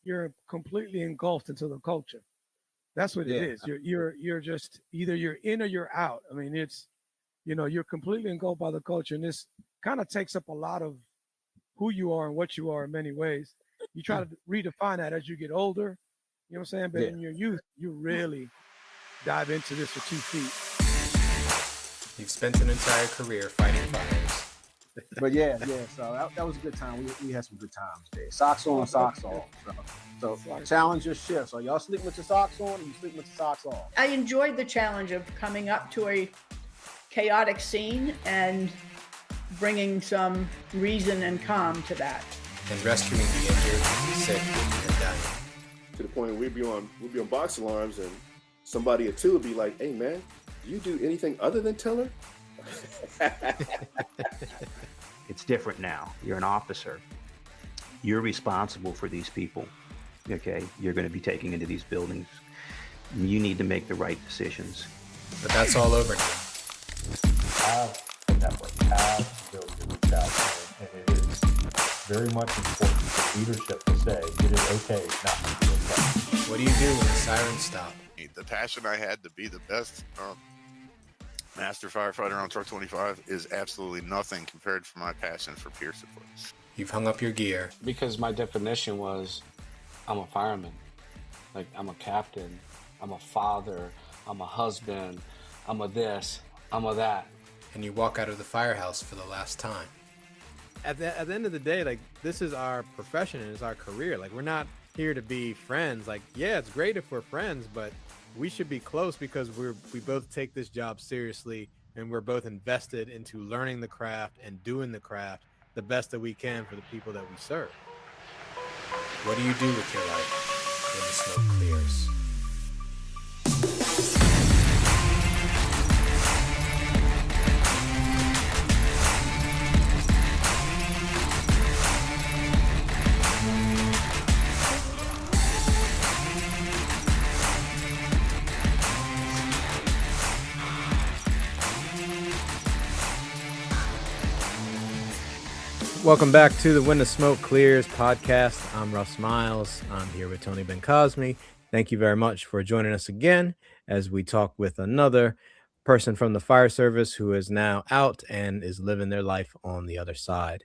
you're completely engulfed into the culture. That's what it Yeah. is. You're just either you're in or you're out. I mean, it's you're completely engulfed by the culture, and this kind of takes up a lot of who you are and what you are in many ways. You try to redefine that as you get older. You know what I'm saying? But Yeah. in your youth, you really dive into this with 2 feet. You've spent an entire career fighting fires. But yeah. So that was a good time. We had some good times there. Socks on, socks off. So challenge your shift. So y'all sleep with your socks on, or you sleep with your socks off? I enjoyed the challenge of coming up to a chaotic scene and bringing some reason and calm to that. And rescuing the injured, sick, and dying. To the point where we'd be on box alarms, and somebody or two would be like, "Hey man, do you do anything other than teller?" It's different now. You're an officer. You're responsible for these people. Okay, you're going to be taking into these buildings. You need to make the right decisions. But that's all over now. Have a network, have the ability to reach out, and it is very much important for leadership to say it is okay not to be okay. What do you do when the sirens stop? The passion I had to be the best Master Firefighter on Truck 25 is absolutely nothing compared to my passion for peer support. You've hung up your gear. Because my definition was, I'm a fireman. Like, I'm a captain, I'm a father, I'm a husband, I'm a this, I'm a that. And you walk out of the firehouse for the last time. At the end of the day, like, this is our profession and it's our career. Like, we're not here to be friends. Like, yeah, it's great if we're friends, but we should be close because we both take this job seriously and we're both invested into learning the craft and doing the craft the best that we can for the people that we serve. What do you do with your life when the smoke clears? Welcome back to the When the Smoke Clears podcast. I'm Russ Miles. I'm here with Tony Ben Cosme. Thank you very much for joining us again as we talk with another person from the fire service who is now out and is living their life on the other side.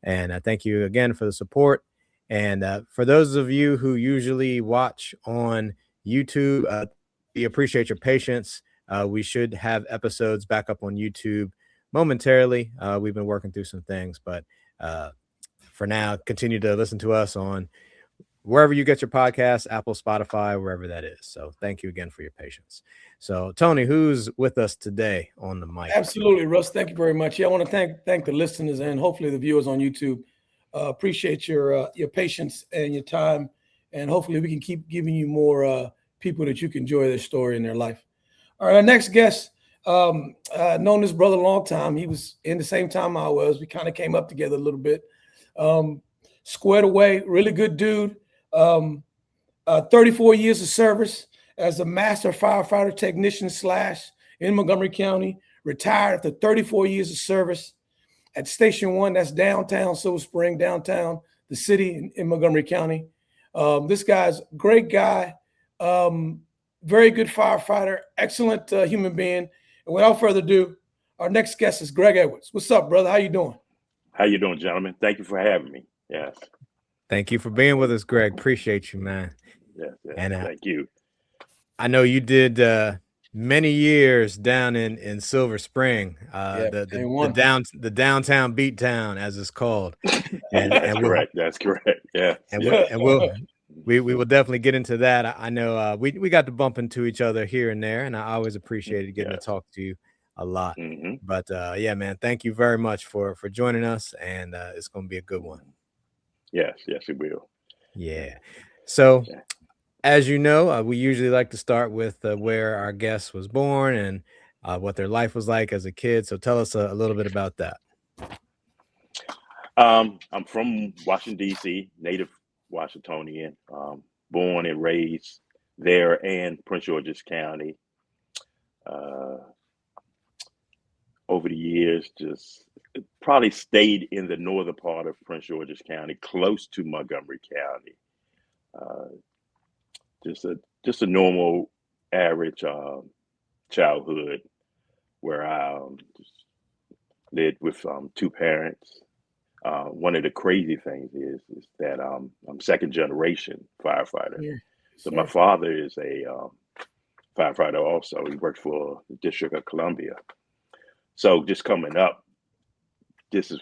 And I thank you again for the support. And for those of you who usually watch on YouTube, we appreciate your patience. We should have episodes back up on YouTube momentarily. We've been working through some things, but for now, continue to listen to us on wherever you get your podcasts, Apple, Spotify, wherever that is. So thank you again for your patience. So Tony, who's with us today on the mic? Absolutely, Russ. Thank you very much. Yeah, I want to thank the listeners and hopefully the viewers on YouTube. Appreciate your patience and your time, and hopefully we can keep giving you more people that you can enjoy their story in their life. All right, our next guest. Known this brother a long time. He was in the same time I was. We kind of came up together a little bit. Squared away, really good dude. 34 years of service as a Master Firefighter technician / in Montgomery County. Retired after 34 years of service at Station 1. That's downtown Silver Spring, downtown the city in Montgomery County. This guy's a great guy. Very good firefighter, excellent human being. And without further ado, our next guest is Greg Edwards. What's up, brother? How you doing? How you doing, gentlemen? Thank you for having me. Yes. Thank you for being with us, Greg. Appreciate you, man. Yes. And thank you. I know you did many years down in Silver Spring, the downtown beat town, as it's called. And That's correct. That's correct. Yeah. We will definitely get into that. I know we got to bump into each other here and there, and I always appreciated getting to talk to you a lot. Mm-hmm. But yeah, man, thank you very much for joining us, and it's going to be a good one. Yes, it will. Yeah. So, as you know, we usually like to start with where our guest was born and what their life was like as a kid. So tell us a little bit about that. I'm from Washington, D.C., native Washingtonian, born and raised there and Prince George's County. Over the years, just probably stayed in the northern part of Prince George's County, close to Montgomery County. Uh, just a normal, average childhood where I just lived with two parents. One of the crazy things is that I'm second generation firefighter. Yeah. So my father is a firefighter also. He worked for the District of Columbia. So just coming up, this is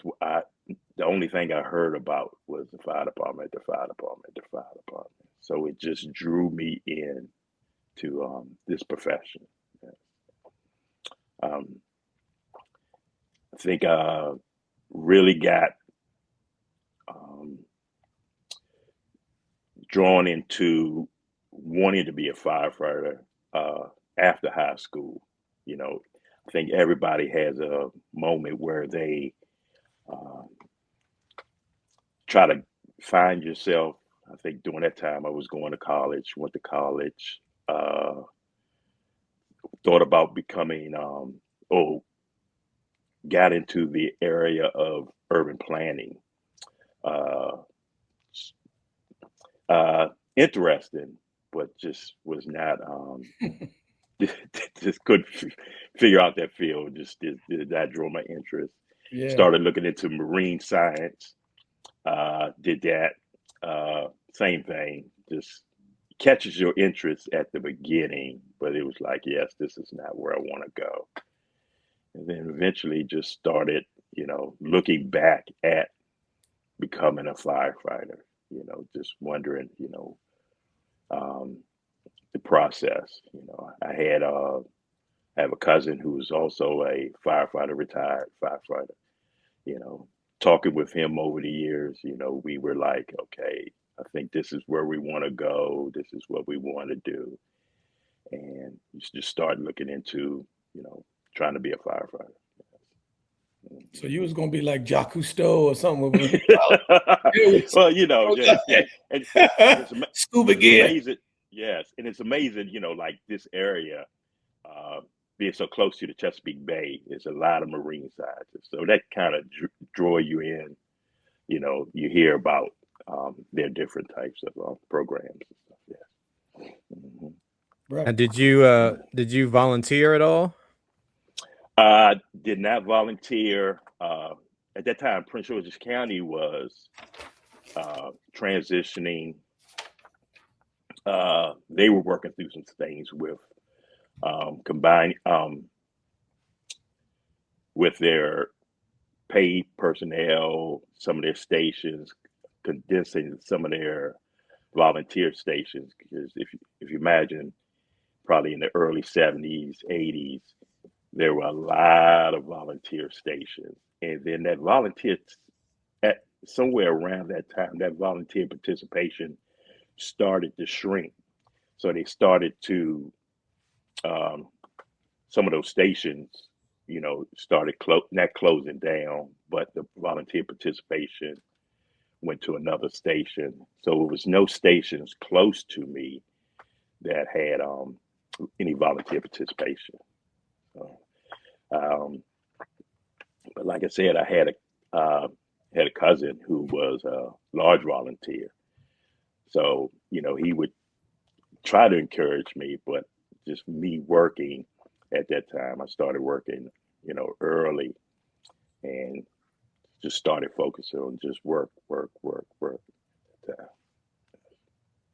the only thing I heard about was the fire department, the fire department, the fire department. So it just drew me in to this profession. Um, I think I really got drawn into wanting to be a firefighter after high school. You know, I think everybody has a moment where they try to find yourself. I think during that time I was going to college, went to college, thought about becoming, got into the area of urban planning. Interesting, but just was not, just couldn't figure out that field. Just did that draw my interest. Yeah. Started looking into marine science. Did that. Same thing. Just catches your interest at the beginning, but it was like, yes, this is not where I want to go. And then eventually just started, looking back at becoming a firefighter, just wondering, the process. I have a cousin who's also a firefighter, retired firefighter. Talking with him over the years, we were like, okay, I think this is where we want to go. This is what we want to do. And you just start looking into, trying to be a firefighter. So you was gonna be like Jacques Cousteau or something. Well, it's scuba gear. Amazing. Yes, and it's amazing, like this area, being so close to the Chesapeake Bay, there's a lot of marine scientists. So that kind of draw you in. You hear about their different types of programs and stuff. Yeah. Mm-hmm. Right. And did you volunteer at all? Did not volunteer. At that time, Prince George's County was transitioning. They were working through some things with combined with their paid personnel, some of their stations, condensing some of their volunteer stations. Because if you imagine, probably in the early 70s, 80s, there were a lot of volunteer stations. And then that volunteer, at somewhere around that time, that volunteer participation started to shrink. So they started to, some of those stations, started not closing down, but the volunteer participation went to another station. So there was no stations close to me that had any volunteer participation. So, but like I said, I had a cousin who was a large volunteer. So, he would try to encourage me, but just me working at that time, I started working, early and just started focusing on just work.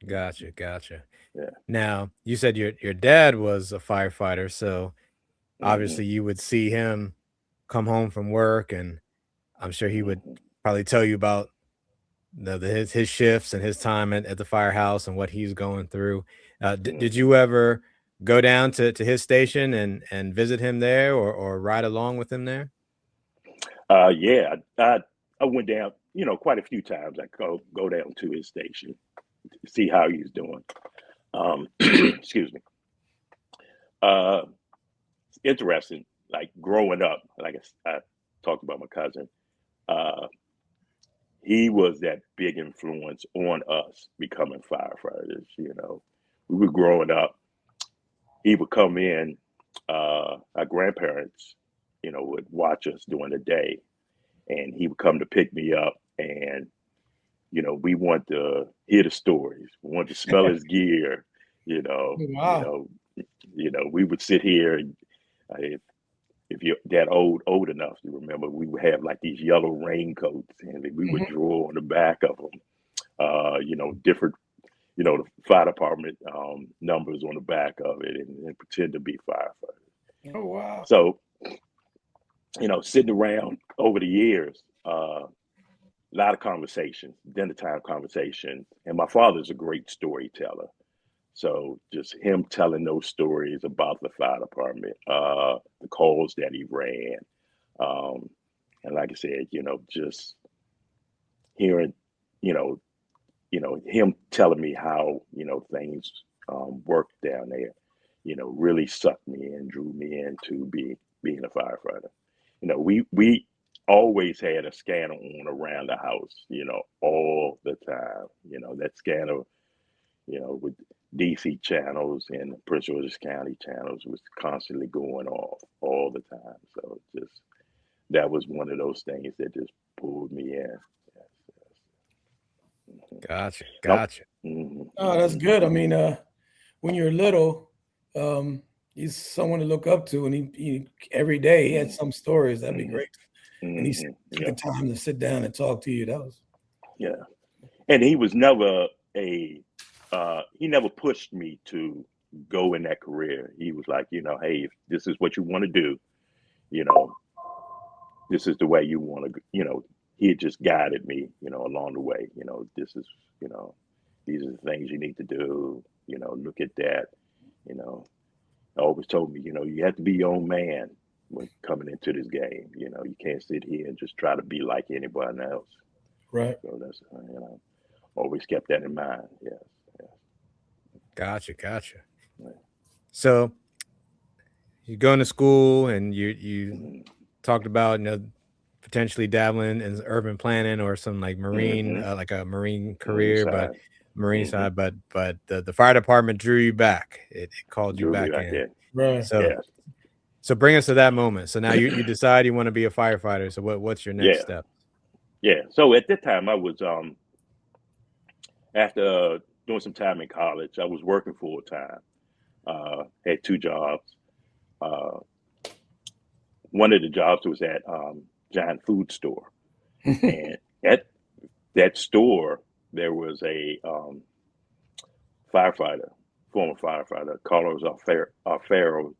Gotcha. Yeah. Now, you said your dad was a firefighter, so obviously you would see him come home from work, and I'm sure he would probably tell you about his shifts and his time at the firehouse and what he's going through. Did you ever go down to his station and visit him there or ride along with him there? Yeah, I went down, quite a few times. I go down to his station to see how he's doing. Excuse me. It's interesting, like growing up, like I talked about my cousin, he was that big influence on us becoming firefighters. We were growing up. He would come in, our grandparents, would watch us during the day, and he would come to pick me up, and we want to hear the stories. We wanted to smell his gear. You know, Wow. we would sit here, and if you're that old enough to remember, we would have like these yellow raincoats, and we would draw on the back of them, different, the fire department numbers on the back of it, and pretend to be firefighters. Oh wow. So, sitting around over the years, a lot of conversations, dinner time conversations, and my father's a great storyteller. So just him telling those stories about the fire department, the calls that he ran, and like I said, just hearing, him telling me how things worked down there, really sucked me in, drew me into being a firefighter. We always had a scanner on around the house, all the time. That scanner, with DC channels and Prince George's County channels was constantly going off all the time. So that was one of those things that just pulled me in. Gotcha. Nope. Gotcha. Oh, that's good. I mean, when you're little, he's someone to look up to, and he every day he had some stories. That'd be great. And he took the time to sit down and talk to you. That was and he was never he never pushed me to go in that career. He was like, hey, if this is what you want to do, this is the way you want to, he had just guided me, along the way. This is, these are the things you need to do, look at that, always told me, you have to be your own man when coming into this game. You can't sit here and just try to be like anybody else. right. So that's, always kept that in mind. Yes. Gotcha. So you're going to school, and you talked about potentially dabbling in urban planning or some like marine, like a marine career, but marine side. But the fire department drew you back. It called you back in. Right. So bring us to that moment. So now you decide you want to be a firefighter. So what's your next step? Yeah. So at that time, I was after doing some time in college, I was working full time. Had two jobs. One of the jobs was at giant food store, and at that store there was a former firefighter, Carlos Alfaro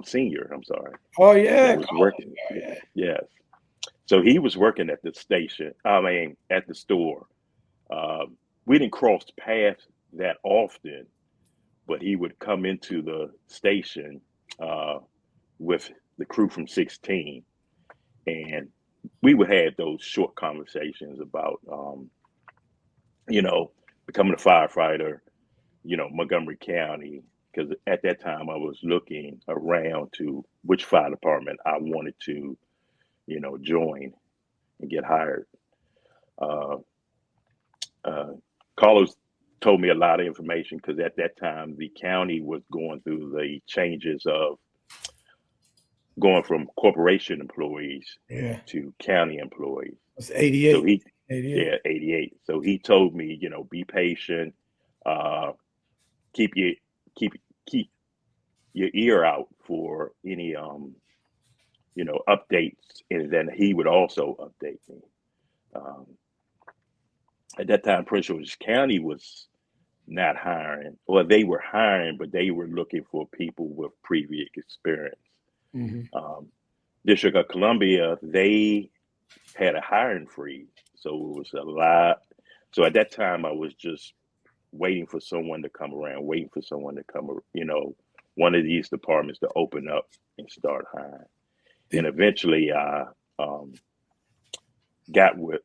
Senior. I'm sorry. Oh yeah. That was working. Yes. So he was working at the station. At the store. We didn't cross paths that often, but he would come into the station with the crew from 16, and we would have those short conversations about, becoming a firefighter, Montgomery County, because at that time I was looking around to which fire department I wanted to, join and get hired. Carlos told me a lot of information because at that time the county was going through the changes of going from corporation employees to county employees. It's 88. So 88. 88. So he told me, be patient, keep your ear out for any updates, and then he would also update me. At that time, Prince George's County was not hiring, or they were hiring, but they were looking for people with previous experience. District of Columbia, they had a hiring freeze, so it was a lot. So at that time, I was just waiting for someone to come around, one of these departments to open up and start hiring. And eventually, I got with.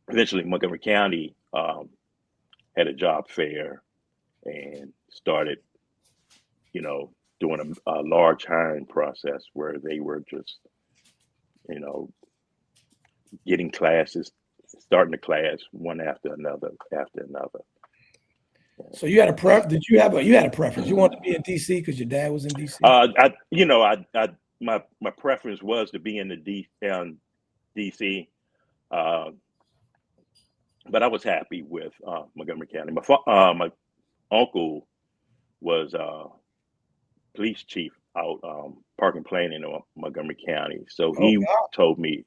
Eventually, Montgomery County had a job fair and started, doing a large hiring process where they were just, getting classes, starting the class one after another. So you had a Did you have you had a preference? You wanted to be in DC because your dad was in DC? My preference was to be in the DC. but I was happy with Montgomery County. My uncle was police chief out park and planning in Montgomery County. So Oh, he wow. told me.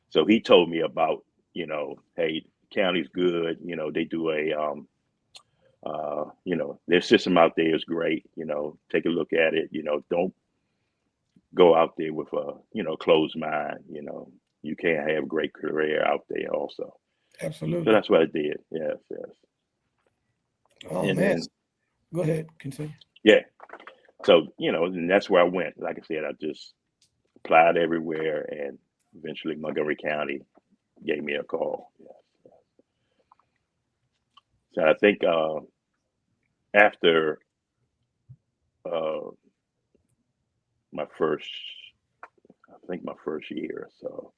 So he told me about, hey, county's good. They do their system out there is great. Take a look at it. Don't go out there with a closed mind. You can have a great career out there also. So Absolutely. that's what I did. Yes. Oh, And man. then Go ahead. Continue. yeah. So and that's where I went. Like I said, I just applied everywhere, and eventually Montgomery County gave me a call. Yeah. So I think after my first, my first year or so,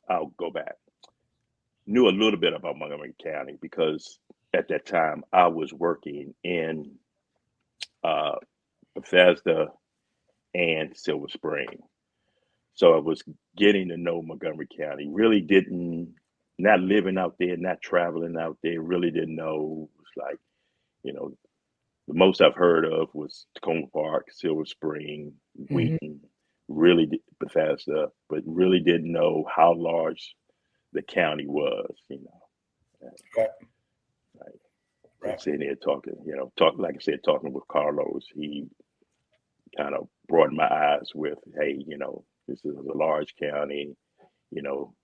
I'll go back. Knew a little bit about Montgomery County because at that time I was working in Bethesda and Silver Spring. So I was getting to know Montgomery County. Really didn't, not living out there, not traveling out there, really didn't know. It was like, the most I've heard of was Takoma Park, Silver Spring, Mhm. Wheaton, Bethesda, but really didn't know how large the county was, Right. Right. Sitting there talking, like I said, talking with Carlos, he kind of broadened my eyes with, hey, this is a large county,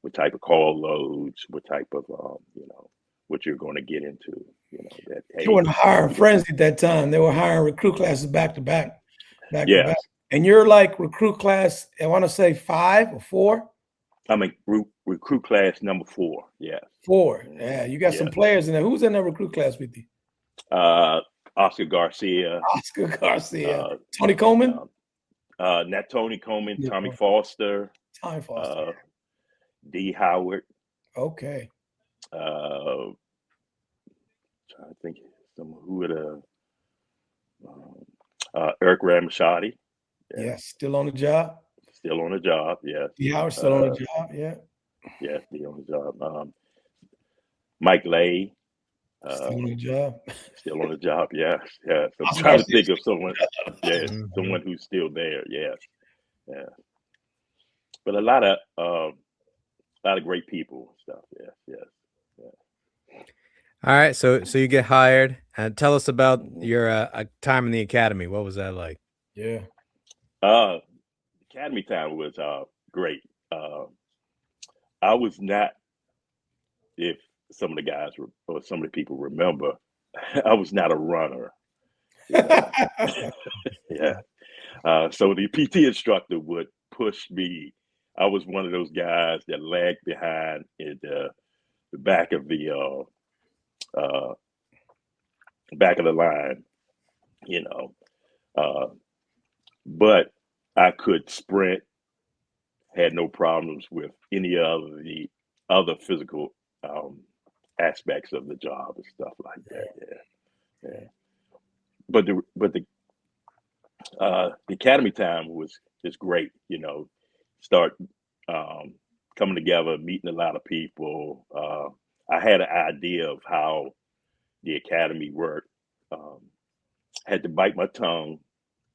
what type of call loads, what type of, what you're going to get into, that, They hey, weren't hiring frenzy at that time. They were hiring recruit classes back to back. yes, And you're like recruit class, I want to say 5 or 4? I'm a recruit class number 4. Yes. 4. Yeah, you got some Yes. players in there. Who's in that recruit class with you? Oscar Garcia. Oscar Garcia. Tony Coleman? Not Tony Coleman, Yeah, Tommy Foster. Tommy Foster. D. Howard. Okay. Trying to think who would Eric Ramashadi. Yes, still on the job. Still on the job, yes. D. Howard still on the job, yeah. Yes, still on the job. Mike Lay. Still on the job. Still on the job, yes. I'm Oscar trying to Garcia think of someone, Mhm. someone who's still there, yes. Yeah. But a lot of great people and stuff, yes. All right, so you get hired. Tell us about your time in the academy. What was that like? Yeah. Academy time was great. I was not, if some of the guys or some of the people remember, I was not a runner. Yeah. So the PT instructor would push me. I was one of those guys that lagged behind in the back of the line, but I could sprint, had no problems with any of the other physical aspects of the job and stuff like that. Yeah. But the academy time was just great. Start coming together, meeting a lot of people. I had an idea of how the academy worked. Had to bite my tongue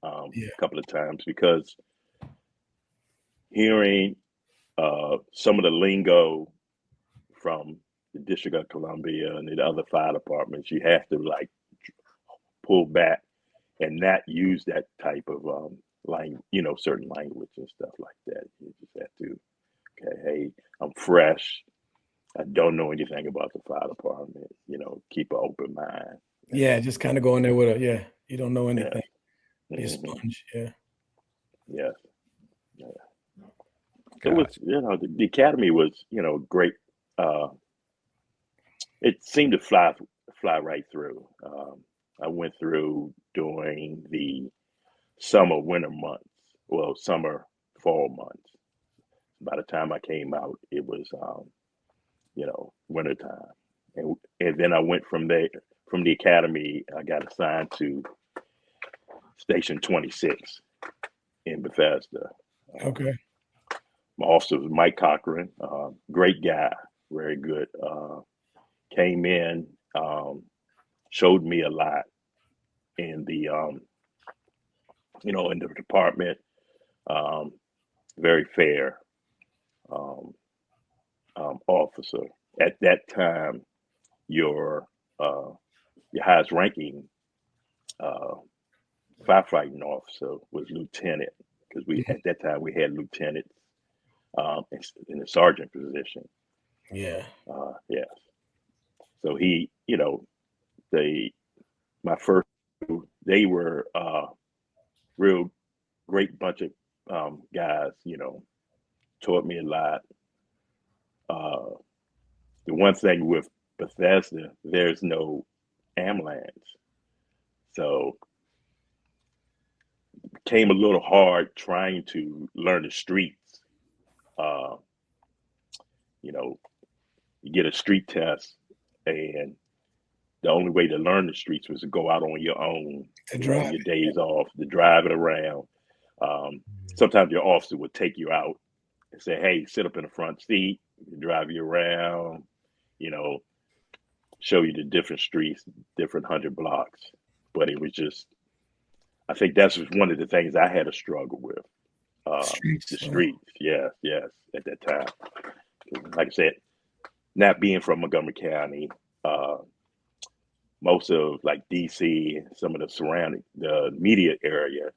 a couple of times because hearing some of the lingo from the District of Columbia and the other fire departments, you have to like pull back and not use that type of certain language and stuff like that. You just have to, okay, hey, I'm fresh. I don't know anything about the fire department. Keep an open mind. Yeah, just kind of go in there with you don't know anything. Yeah. Be a sponge. Yeah. Yeah. It was, the academy was, great. It seemed to fly right through. I went through during the winter months, summer, fall months. By the time I came out, it was, wintertime. And then I went from the academy, I got assigned to Station 26 in Bethesda. Okay. My officer was Mike Cochran, great guy, very good. Came in, showed me a lot in the, in the department. Very fair officer. At that time, your highest ranking firefighting officer was lieutenant, because at that time we had lieutenants in the sergeant position. Yeah. Yes. So he, my first, they were real great bunch of guys. Taught me a lot. The one thing with Bethesda, there's no ambulance, so it became a little hard trying to learn the streets. You get a street test, and the only way to learn the streets was to go out on your own, your days off, to drive it around. Sometimes your officer would take you out and say, "Hey, sit up in the front seat, drive you around, show you the different streets, different 100 blocks." But it was just, I think that's one of the things I had a struggle with. The streets, yes, at that time. Like I said, not being from Montgomery County, most of like DC, some of the surrounding, the immediate area,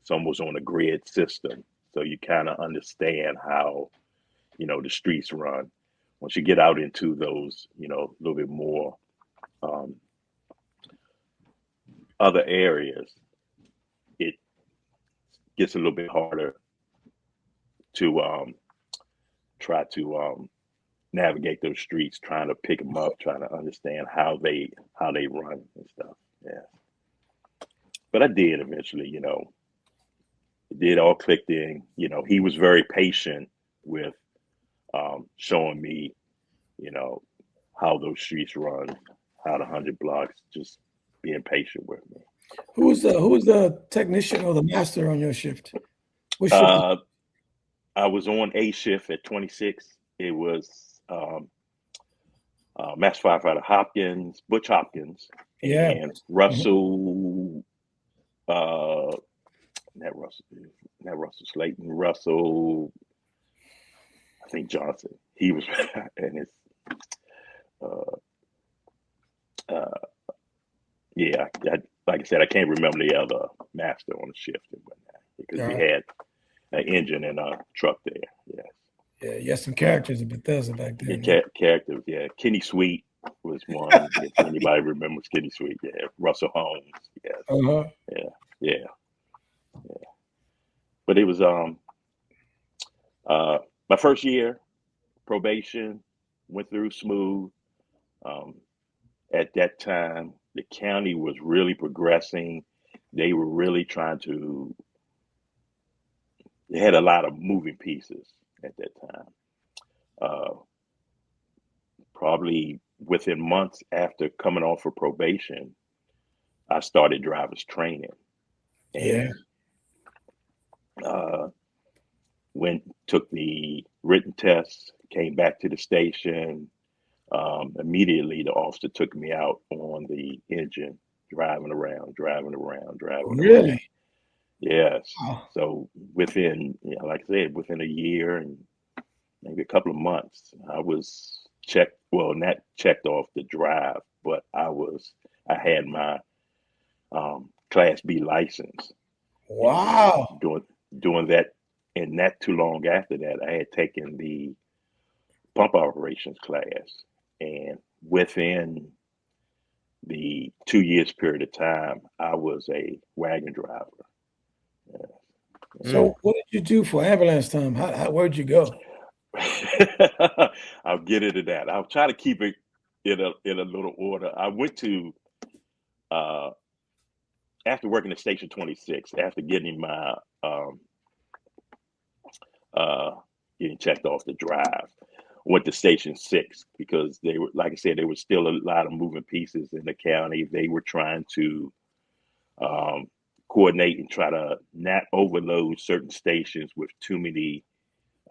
some was on a grid system. So you kind of understand how, the streets run. Once you get out into those, a little bit more other areas, it gets a little bit harder to try to navigate those streets, trying to pick them up, trying to understand how they run and stuff. Yeah. But I did eventually, it did all clicked in. He was very patient with showing me, how those streets run, how the 100 blocks, just being patient with me. Who was the technician or the master on your shift? Which shift? I was on A shift at 26. It was Master Firefighter Butch Hopkins, and Russell, not Russell Slayton, Russell, I think Johnson. He was, and it's, like I said, I can't remember the other master on the shift and whatnot, because we had an engine and a truck there. Yes. Yeah, you had some characters in Bethesda back then. Yeah, characters. Yeah, Kenny Sweet was one. If anybody remembers Kenny Sweet, yeah. Russell Holmes. Yes. Yeah. But it was my first year probation, went through smooth. At that time, the county was really progressing. They were really trying to. They had a lot of moving pieces at that time. Probably within months after coming off for probation, I started driver's training. And took the written test, came back to the station. Immediately, the officer took me out on the engine, driving around. Really? Yes. Wow. So within, like I said, within a year and maybe a couple of months, I was not checked off the drive, but I had my Class B license. Wow. Doing that, and not too long after that, I had taken the pump operations class, and within the 2 years period of time, I was a wagon driver. So what did you do for ambulance time? Where'd you go? I'll get into that. I'll try to keep it in a little order. I went to after working at Station 26, after getting my getting checked off the drive, went to Station 6, because they were, like I said, there was still a lot of moving pieces in the county. They were trying to coordinate and try to not overload certain stations with too many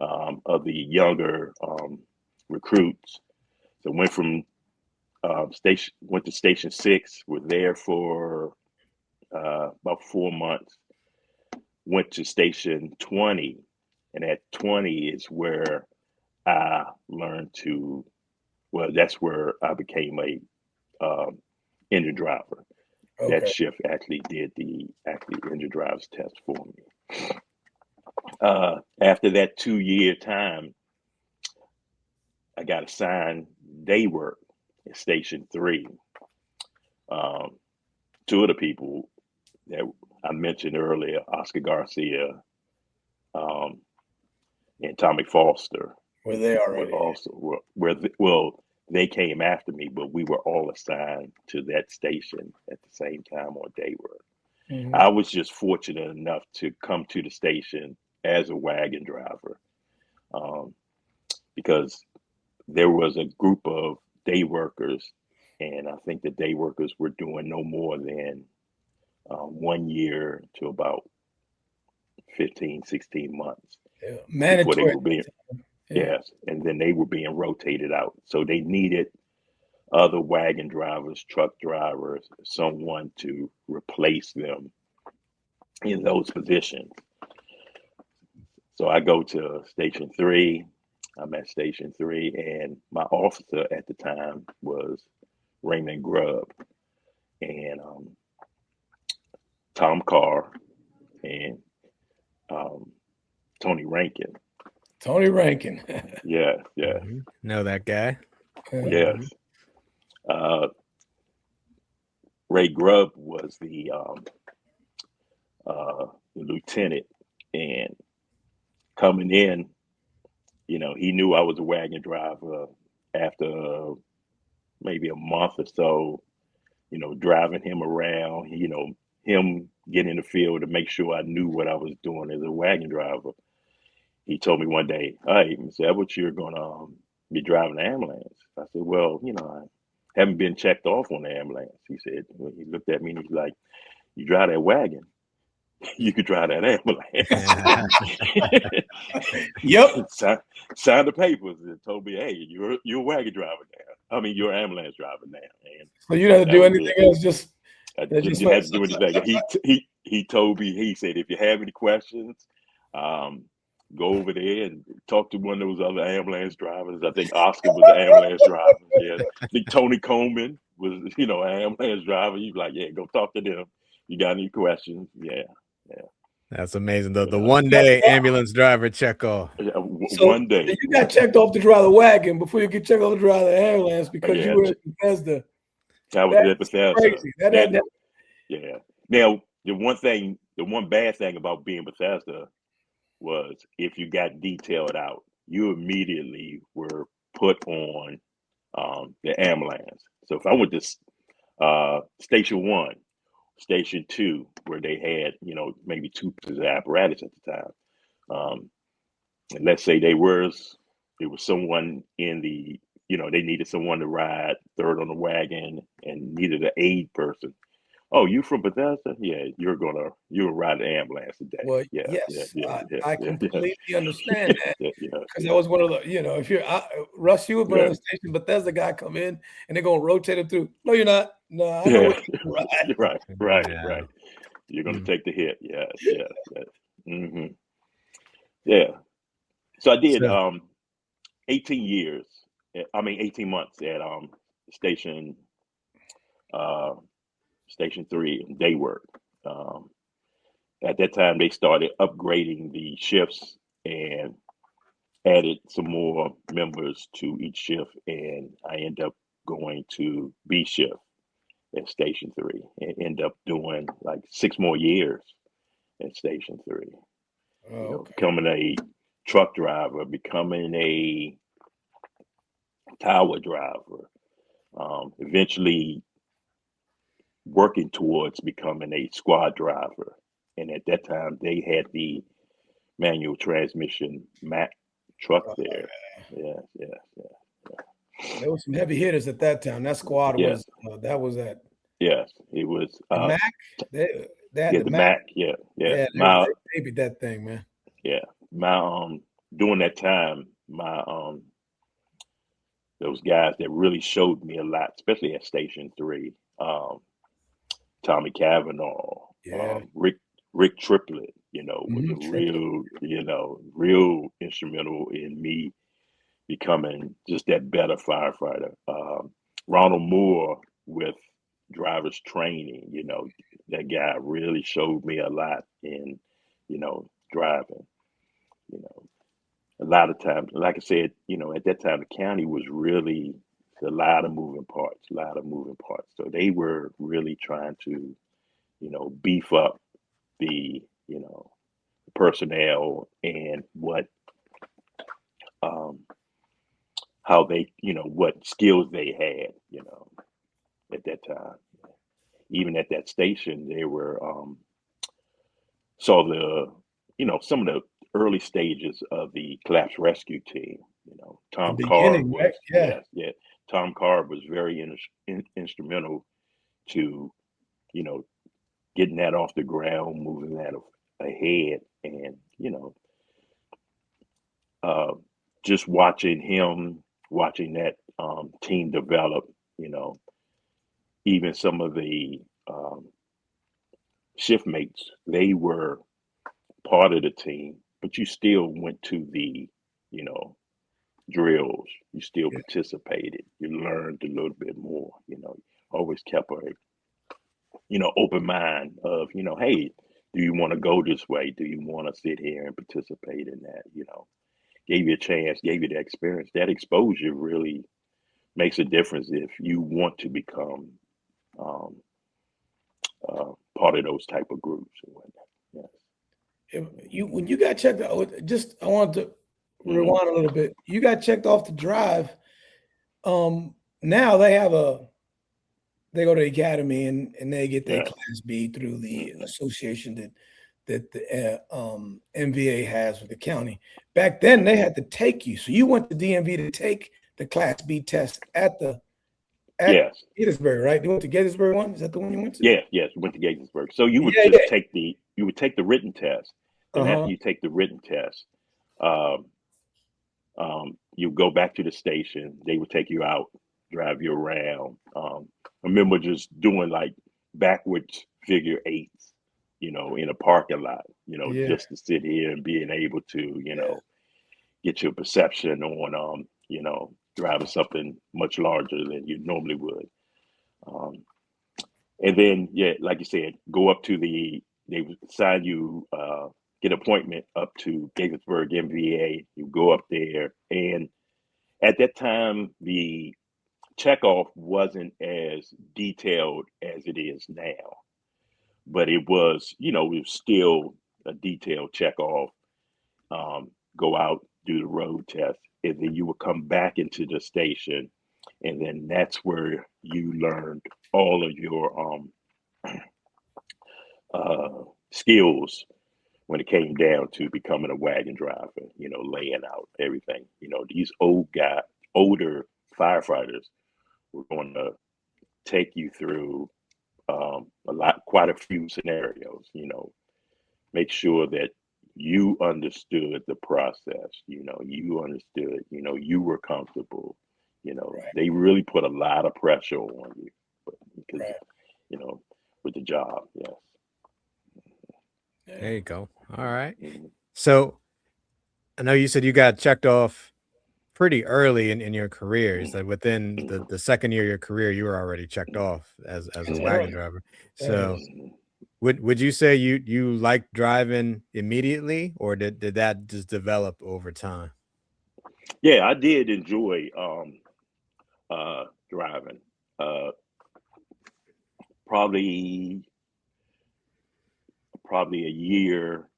of the younger recruits. So went to Station 6. Was there for about 4 months. Went to Station 20, and at 20 is where I learned to. Well, that's where I became a engine driver. Okay. That shift actually did the engine driver's test for me. After that 2-year time, I got assigned day work at Station 3. Two of the people that I mentioned earlier, Oscar Garcia and Tommy Foster, Were they already? They came after me, but we were all assigned to that station at the same time on day work. Mhm. I was just fortunate enough to come to the station as a wagon driver because there was a group of day workers, and I think the day workers were doing no more than 1 year to about 15, 16 months Yeah. before they Mandatory. were being, Yeah. yes, and then they were being rotated out. So they needed other wagon drivers, truck drivers, someone to replace them in those positions. So I go to Station 3. I'm at Station 3, and my officer at the time was Raymond Grubb and Tom Carr and Tony Rankin. Tony Rankin. Yeah. Know that guy. Yes. Ray Grubb was the lieutenant, and coming in, he knew I was a wagon driver after maybe a month or so, driving him around, him getting in the field to make sure I knew what I was doing as a wagon driver. He told me one day, "Hey, Mr. Edwards, you're going to be driving the ambulance." I said, "Well, I haven't been checked off on the ambulance." He said, he looked at me and he's like, "You drive that wagon, you could drive that ambulance." Yep. Signed the papers and told me, "Hey, you're a wagon driver now. I mean, you're an ambulance driver now." And So you don't have to do anything else. I didn't have to do anything. He told me, he said, "If you have any questions, go over there and talk to one of those other ambulance drivers." I think Oscar was an ambulance driver. Yeah. I think Tony Coleman was, an ambulance driver. He's like, "Yeah, go talk to them. You got any questions?" Yeah. That's amazing. The one day ambulance driver check off. So one day. you got checked off to drive the wagon before you get checked off to drive the ambulance because you were at Bethesda. I was at Bethesda. Crazy. Yeah. Now, the one bad thing about being Bethesda was if you got detailed out, you immediately were put on the ambulance. So if I went to Station 1, Station 2, where they had, maybe 2 pieces of apparatus at the time, and let's say there was someone in the, they needed someone to ride third on the wagon and needed an aid person. "Oh, you from Bethesda? Yeah, you'll ride the ambulance today." Well, Yeah, yes, yeah, I completely understand that yeah. because I was one of the, if you're Russ, you were on the station. Bethesda guy come in and they're gonna rotate him through. No, you're not. No, I know what you're Right. Yeah. Right. You're gonna take the hit. Yes. Mm-hmm. Yeah. So I did 18 months at Station Station 3 day work. At that time, they started upgrading the shifts and added some more members to each shift, and I ended up going to B shift at Station 3 and end up doing like 6 more years at Station 3. Becoming a truck driver, becoming a tower driver, eventually working towards becoming a squad driver. And at that time, they had the manual transmission Mack truck there. Yeah. There were some heavy hitters at that time. That squad was that. Yes, it was. The Mack. They had the Mack. Yeah. They babied that thing, man. Yeah, my during that time, my those guys that really showed me a lot, especially at Station 3, Tommy Cavanaugh, Yeah. Rick Triplett, was a Triple. real instrumental in me becoming just that better firefighter. Ronald Moore with driver's training, that guy really showed me a lot in, driving, you know. A lot of times, like I said, at that time, the county was really a lot of moving parts, a lot of moving parts. So they were really trying to, beef up the, personnel and what, how they, what skills they had, at that time. Even at that station, they were, saw the, some of the early stages of the collapse rescue team. The Tom Carr beginning, right? was, Yeah. yeah, Tom Carr was very instrumental to, getting that off the ground, moving that ahead, and uh, just watching that team develop. Even some of the shift mates, they were part of the team, but you still went to the, drills. You still Yeah. participated. You learned a little bit more. Always kept a, open mind of, hey, do you want to go this way? Do you want to sit here and participate in that? Gave you a chance, gave you the experience. That exposure really makes a difference if you want to become um, part of those type of groups and whatnot. Yeah. When you got checked out, I wanted to rewind a little bit. You got checked off the drive. Now they go to the academy and they get their Yeah. Class B through the association that the MVA has with the county. Back then, they had to take you. So you went to DMV to take the Class B test at Yes. Gettysburg, right? You went to Gettysburg one? Is that the one you went to? Yes. We went to Gaithersburg. So you would Yeah, just yeah. you would take the written test, and Uh-huh. after you take the written test, um, you go back to the station. They would take you out, drive you around. I remember just doing like backwards figure eights, in a parking lot, Yeah. just to sit here and being able to, get your perception on, driving something much larger than you normally would. Um, and then, yeah, like you said, go up to they would assign you, get appointment up to Gaithersburg MVA. You go up there, and at that time, the checkoff wasn't as detailed as it is now, but it was, it was still a detailed checkoff. Go out, do the road test, and then you would come back into the station, and then that's where you learned all of your skills when it came down to becoming a wagon driver, laying out everything. These older firefighters were going to take you through quite a few scenarios, make sure that you understood the process, you understood, you were comfortable, Right. they really put a lot of pressure on you, because, Right. with the job. Yes. There you go. All right. Mhm. So I know you said you got checked off pretty early in your career. Is that within the second year of your career, you were already checked off as a That's wagon early. driver. That So is. would you say you liked driving immediately, or did that just develop over time? Yeah, I did enjoy driving. Uh, probably probably a year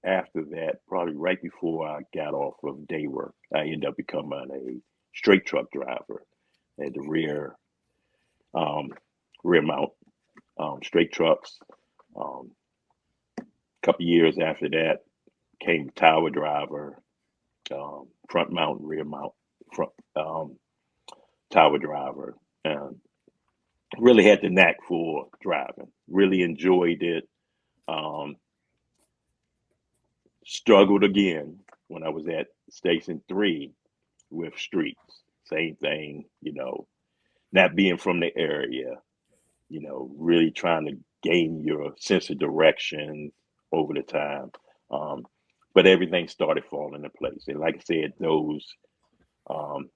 after that, probably right before I got off of day work, I ended up becoming a straight truck driver at the um, rear mount straight trucks. Couple years after that, came tower driver, front mount, rear mount, front tower driver, and really had the knack for driving. Really enjoyed it. Um, Struggled again when I was at Station 3 with streets. Same thing, not being from the area, really trying to gain your sense of direction over the time. But everything started falling into place. And like I said, um,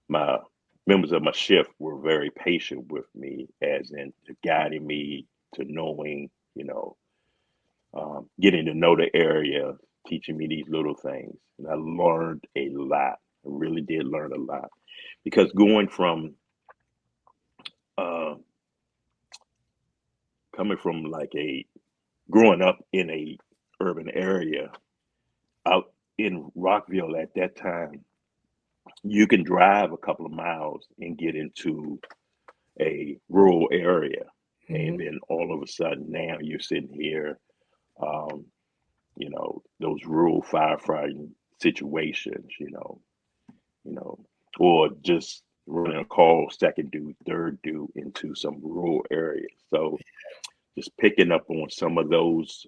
my members of my shift were very patient with me, as in guiding me to knowing, getting to know the area, teaching me these little things. And I learned a lot. I really did learn a lot because uh, coming from growing up in a urban area out in Rockville at that time, you can drive a couple of miles and get into a rural area. And then all of a sudden now you're sitting here, um, those rural firefighting situations, or just running a call, second due, third due into some rural areas. So just picking up on some of those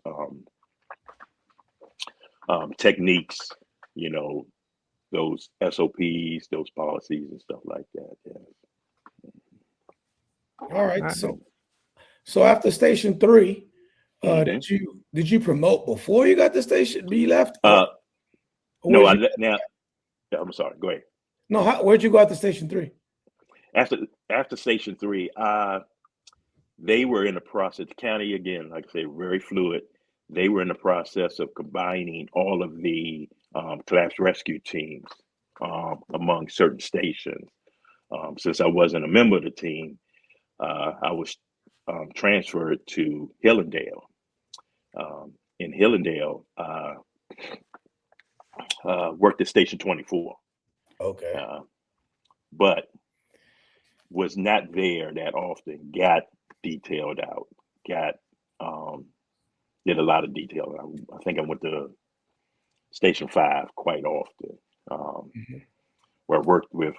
techniques, those SOPs, those policies and stuff like that. Yeah. All right. So after Station 3, Mhm. did you promote before you got to station? You left? No, where'd you- now I'm sorry. Go ahead. No, where'd you go after Station 3? After Station 3, they were in the process. The county, again, like I say, very fluid. They were in the process of combining all of the collapse rescue teams among certain stations. Since I wasn't a member of the team, I was transferred to Hillendale. In Hillendale, worked at Station 24. Okay. But was not there that often. Got detailed out. Did a lot of detail. I think I went to Station 5 quite often, where I worked with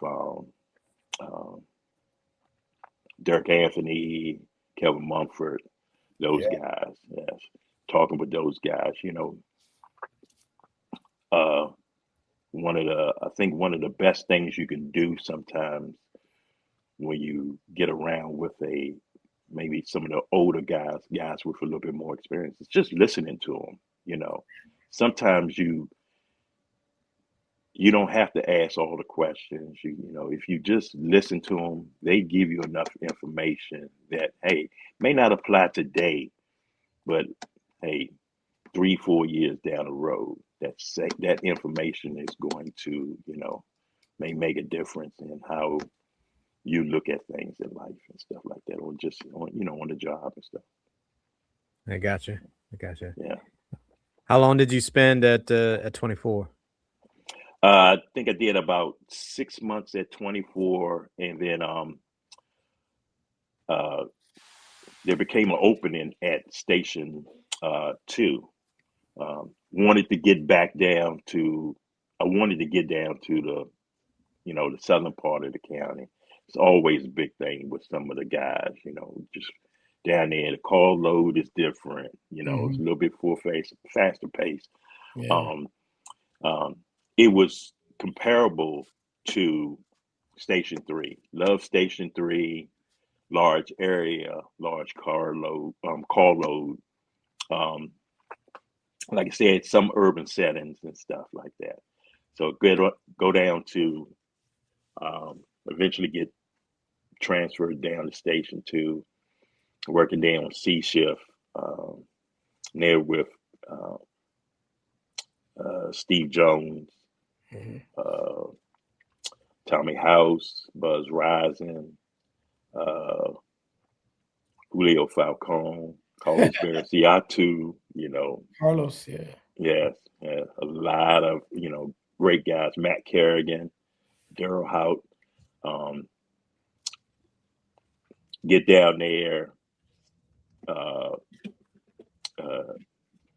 Dirk Anthony, Kevin Mumford, those guys. Yes, talking with those guys. I think one of the best things you can do sometimes when you get around with maybe some of the older guys with a little bit more experience, it's just listening to them. Sometimes you don't have to ask all the questions. If you just listen to them, they give you enough information that, hey, may not apply today, but hey, 3-4 years down the road, that information is going to, may make a difference in how you look at things in life and stuff like that, or just on the job and stuff. I got you. Yeah. How long did you spend at 24? I think I did about 6 months at 24, and then there became an opening at Station 2. Wanted to get back down to. I wanted to get down to the southern part of the county. It's always a big thing with some of the guys, just down there. The call load is different, it's a little bit faster pace. Yeah. It was comparable to Station 3. Love Station 3, large area, large call load. Like I said, some urban settings and stuff like that. So go down to eventually get transferred down to Station 2, working there on C shift, there with Steve Jones, Tommy House, Buzz Rising, Julio Falcone, Carlos Berciatu, Carlos, yeah. Yes, a lot of, great guys, Matt Kerrigan, Daryl Hout. Get down there,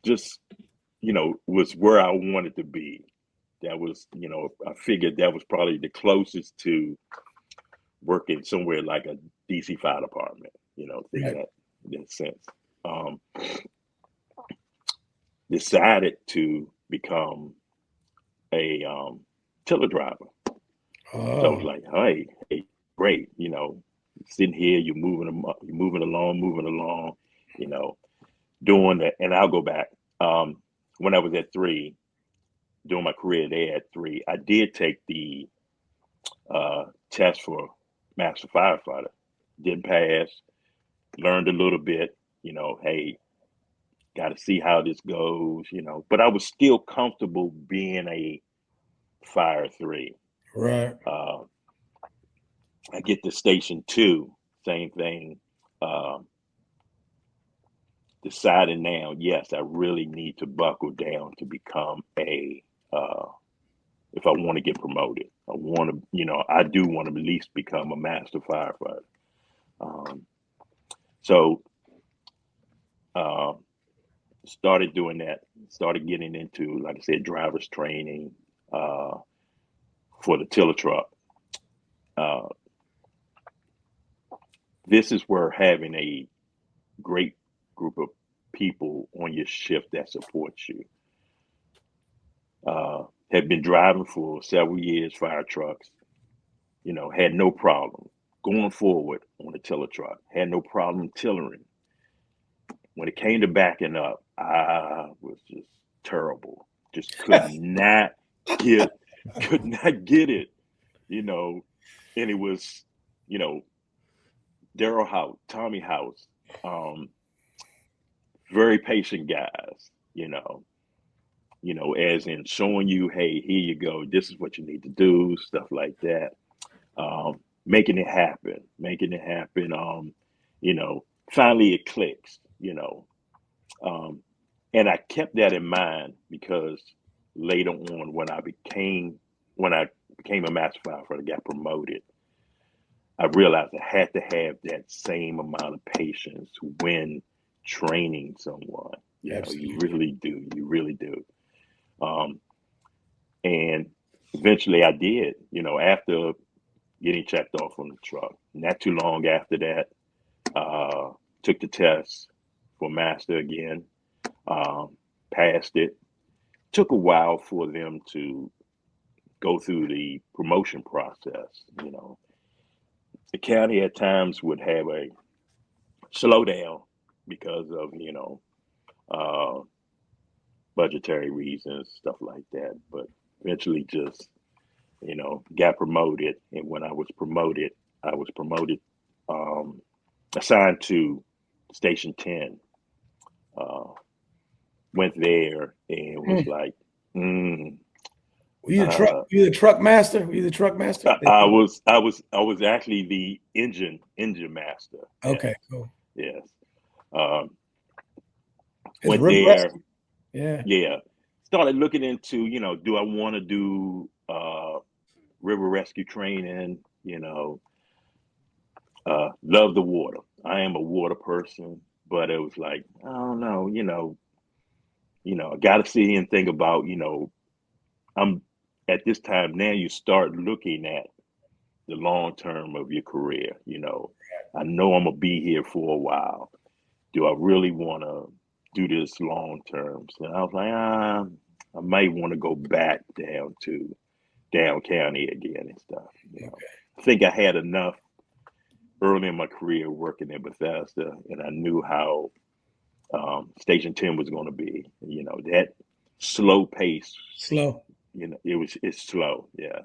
just, was where I wanted to be. That was, I figured that was probably the closest to working somewhere like a DC fire department, in that sense. Decided to become a tiller driver. So I was Oh, like, hey, great, sitting here, you're moving along, you know, doing that. And I'll go back. When I was at 3, during my career there at 3, I did take the test for Master Firefighter. Didn't pass, learned a little bit, hey, got to see how this goes, but I was still comfortable being a Fire 3. right. I get to Station 2, same thing. Deciding now, yes, I really need to buckle down to become if I want to get promoted. I do want to at least become a Master Firefighter. So started doing that, started getting into, like I said, driver's training for the tiller truck. This is where having a great group of people on your shift that supports you. Had been driving for several years, fire trucks, had no problem going forward on the tiller truck, had no problem tillering. When it came to backing up, I was just terrible. Just could not get it, and it was, Daryl House, Tommy House, very patient guys, as in showing you, hey, here you go, this is what you need to do, stuff like that. Making it happen. Finally it clicks, and I kept that in mind because later on when I became a Master Firefighter, got promoted, I realized I had to have that same amount of patience when training someone. You really do. And eventually I did, after getting checked off on the truck. Not too long after that, took the test for Master again, passed it. Took a while for them to go through the promotion process. The county at times would have a slowdown because of, budgetary reasons, stuff like that. But eventually just, got promoted. And when I was promoted, assigned to Station 10. Went there and was like, Were you the truck master? Were you the truck master? I was actually the engine master. Okay, cool. Yes. It's Went river there. rescue. Yeah. Yeah. Started looking into, do I want to do river rescue training? Love the water. I am a water person, but it was like, I don't know, I got to sit here and think about, I'm at this time now. You start looking at the long term of your career. I know I'm gonna be here for a while. Do I really want to do this long term? So I was like, I might want to go back down to down county again and stuff. I think I had enough early in my career working in Bethesda, and I knew how Station 10 was going to be. That slow pace. Slow. It's slow. Yeah.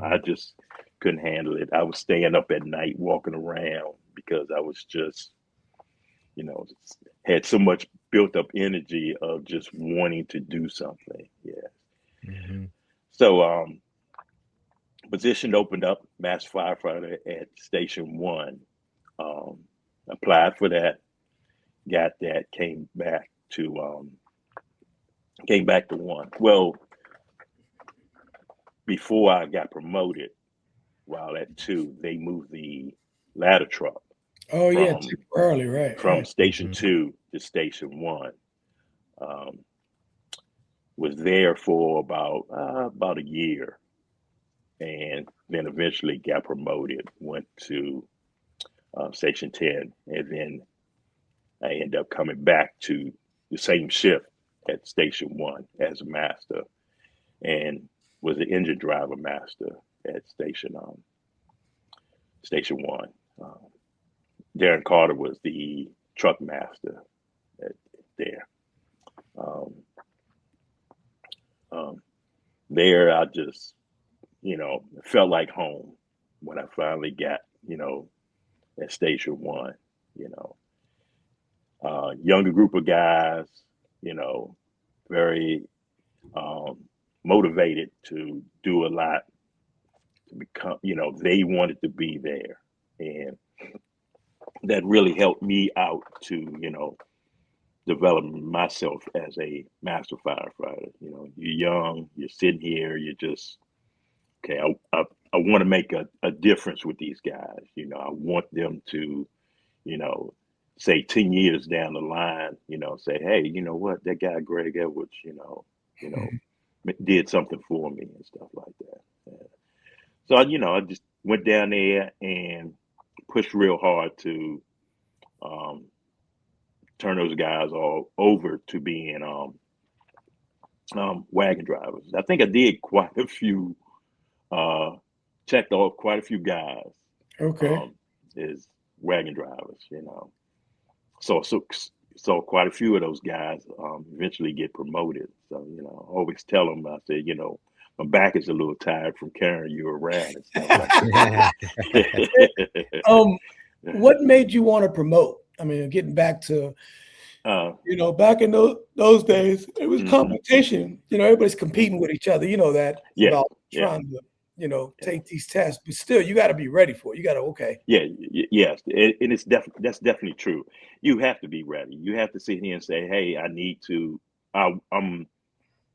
I just couldn't handle it. I was staying up at night, walking around because I was just, had so much built up energy of just wanting to do something. Yeah. So, position opened up, Master Firefighter at Station 1. Applied for that, got that, came back to 1. Well, before I got promoted, while at 2, they moved the ladder truck. Oh yeah, temporarily, right? From Right. Station 2 to Station 1. Was there for about a year, and then eventually got promoted. Went to Station 10, and then I ended up coming back to the same shift at Station 1 as a master. and was the engine driver master at Station One. Darren Carter was the truck master there. There, I just, felt like home when I finally got, at Station One. Younger group of guys, very motivated to do a lot, to become, they wanted to be there. And that really helped me out to, develop myself as a master firefighter. You're young, you're sitting here, you're just, okay, I want to make a difference with these guys. I want them to, say 10 years down the line, say, hey, you know what, that guy Greg Edwards, did something for me and stuff like that. Yeah. So, I just went down there and pushed real hard to turn those guys all over to being wagon drivers. I think I did quite a few, checked off quite a few guys Okay. as wagon drivers, So quite a few of those guys eventually get promoted. So, I always tell them, I say, my back is a little tired from carrying you around and stuff like that. What made you want to promote? I mean, getting back to, back in those days, it was competition. Everybody's competing with each other. That Yeah, about yeah. trying to, take these tests. But still, you got to be ready for it. You got to, okay. Yeah, yes, and that's definitely true. You have to be ready. You have to sit here and say, "Hey, I'm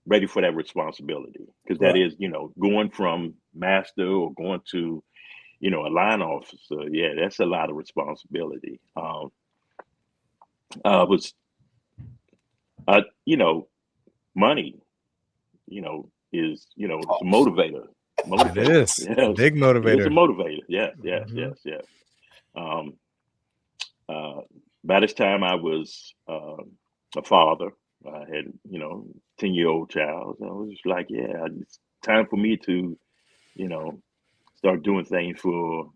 ready for that responsibility," because that Right. is, going from master or going to, a line officer. Yeah, that's a lot of responsibility. Was money, is it's a motivator. It is a Yes, big it is a motivator. motivator. Yes, yes, Mhm. yes, yes. Um, by this time, I was a father. I had, 10-year-old child. So I was just like, yeah, it's time for me to, you know, start doing things for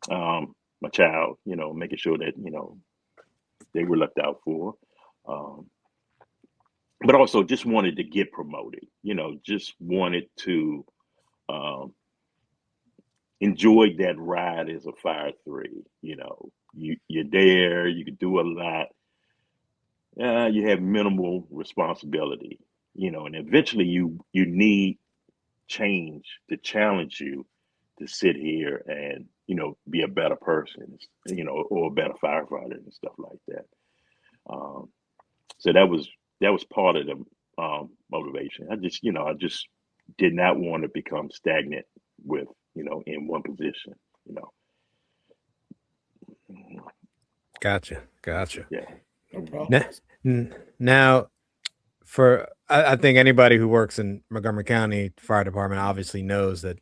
my child, making sure that, they were looked out for. Um, but also just wanted to get promoted, just wanted to um, enjoy that ride as a fire three. You're there, you can do a lot. You have minimal responsibility, and eventually you need change to challenge you to sit here and be a better person, or a better firefighter and stuff like that. Um, so that was part of the motivation. I just did not want to become stagnant with in one position. You know, Gotcha. yeah. No problem. Now, I think anybody who works in Montgomery County Fire Department obviously knows that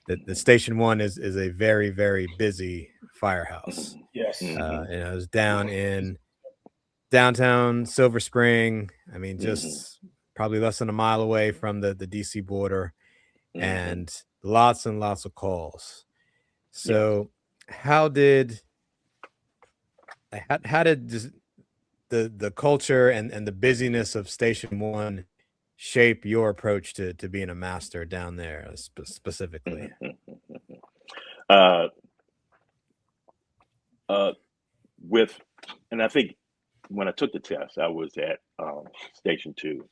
the Station One is a very, very busy firehouse. Yes. It's down in downtown Silver Spring. I mean, just probably less than a mile away from the DC border, and lots and lots of calls. So, how did the culture and the busyness of Station One shape your approach to being a master down there specifically? Uh, with, and I think when I took the test, I was at Station Two.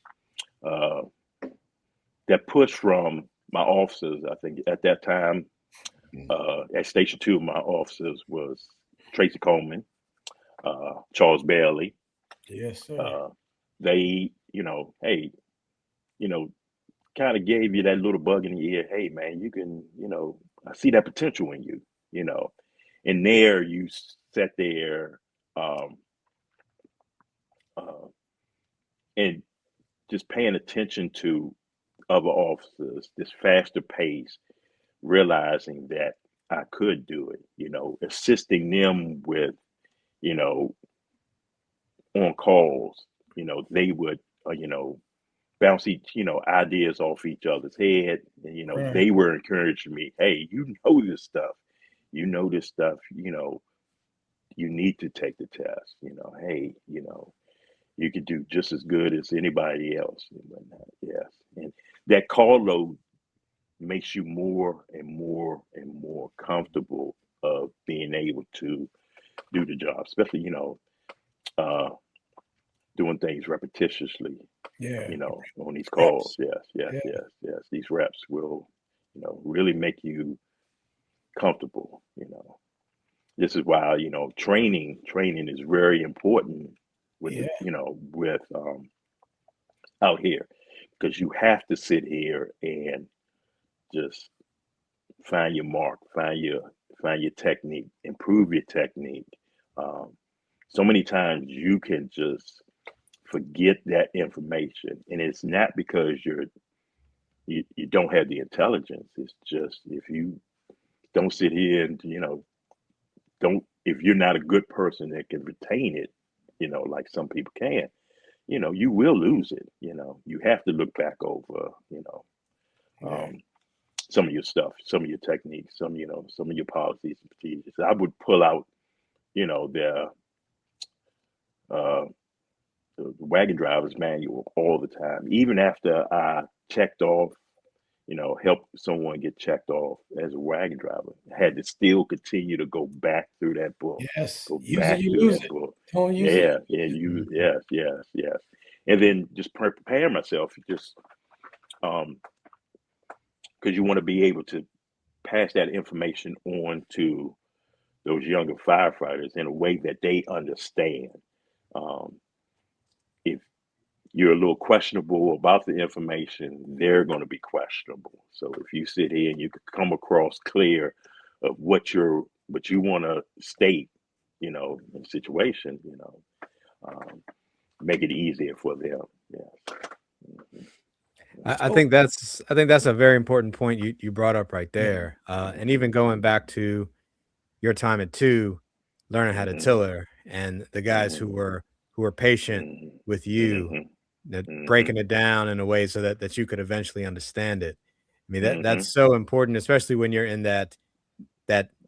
That push from my officers, I think at that time, at Station Two, my officers was Tracy Coleman, Charles Bailey. Yes, sir. They, hey, kind of gave you that little bug in your ear. Hey, man, you can, I see that potential in you, and there you sat there, and just paying attention to other officers, this faster pace, realizing that I could do it, assisting them with, on calls, they would, bounce ideas off each other's head. And, Right. they were encouraging me, hey, you know this stuff. You know this stuff, you need to take the test. Hey, you could do just as good as anybody else and whatnot. Yes. And that call load makes you more and more and more comfortable of being able to do the job, especially, uh, doing things repetitiously, Yeah. on these calls. Reps. Yes, yes, Yeah. yes, yes. These reps will, really make you comfortable. This is why, training is very important with Yeah. with out here, because you have to sit here and just find your mark, find your technique, improve your technique. Um, so many times you can just forget that information, and it's not because you don't have the intelligence. It's just if you don't sit here and don't if you're not a good person that can retain it, like some people can, you will lose it. You have to look back over, Yeah. um, some of your stuff, some of your techniques, some of your policies and procedures. I would pull out, the uh, the wagon driver's manual all the time, even after I checked off, help someone get checked off as a wagon driver. I had to still continue to go back through that book, Yes. go Use it, back you through lose that it. book. Don't use it. Yeah, yeah, yes, yes, yes. And then just prepare myself, just because you want to be able to pass that information on to those younger firefighters in a way that they understand. Um, if you're a little questionable about the information, they're going to be questionable. So if you sit here and you could come across clear of what you want to state, in a situation, um, make it easier for them. Yeah. I So think that's a very important point you brought up right yeah. there. And even going back to your time at two, learning how to Hmm. tiller, and the guys Hmm. who were patient Hmm. with you, Hmm. that Hmm. breaking it down in a way so that you could eventually understand it. I mean, Hmm. that's so important, especially when you're in that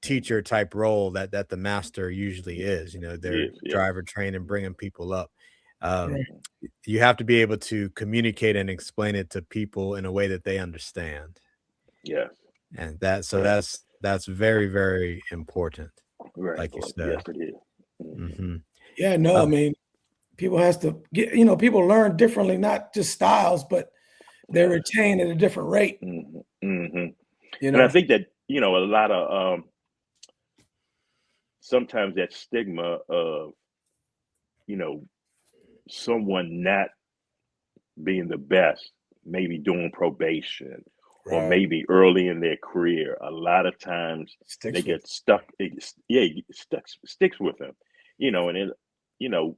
teacher type role that the master usually is. They're Yes, yes. driver training, bringing people up. Um, Right. Hmm. you have to be able to communicate and explain it to people in a way that they understand, Yes, and yes. that's very, very important, Very like you important. Yes, said. it is. Hmm. Hmm. Yeah, no, I mean, people has to get, people learn differently, not just styles, but they're Yes. retained at a different rate, Hmm. Hmm. you And I know. think that, a lot of sometimes that stigma of, you know, someone not being the best, maybe doing probation or Right. maybe early in their career, a lot of times they Sticks with get stuck. It sticks with them, and it, you know,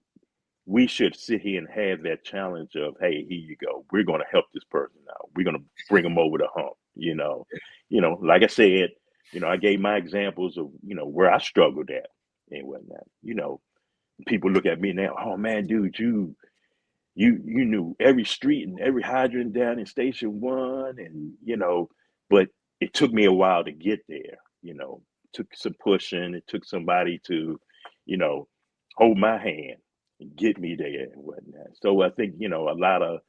we should sit here and have that challenge of, hey, here you go. We're going to help this person out. We're going to bring them over the hump. Like I said, I gave my examples of, where I struggled at and whatnot. People look at me now, oh man, dude, you knew every street and every hydrant down in Station One, and but it took me a while to get there. Took some pushing. It took somebody to, you know, hold my hand and get me there and whatnot. So I think a lot of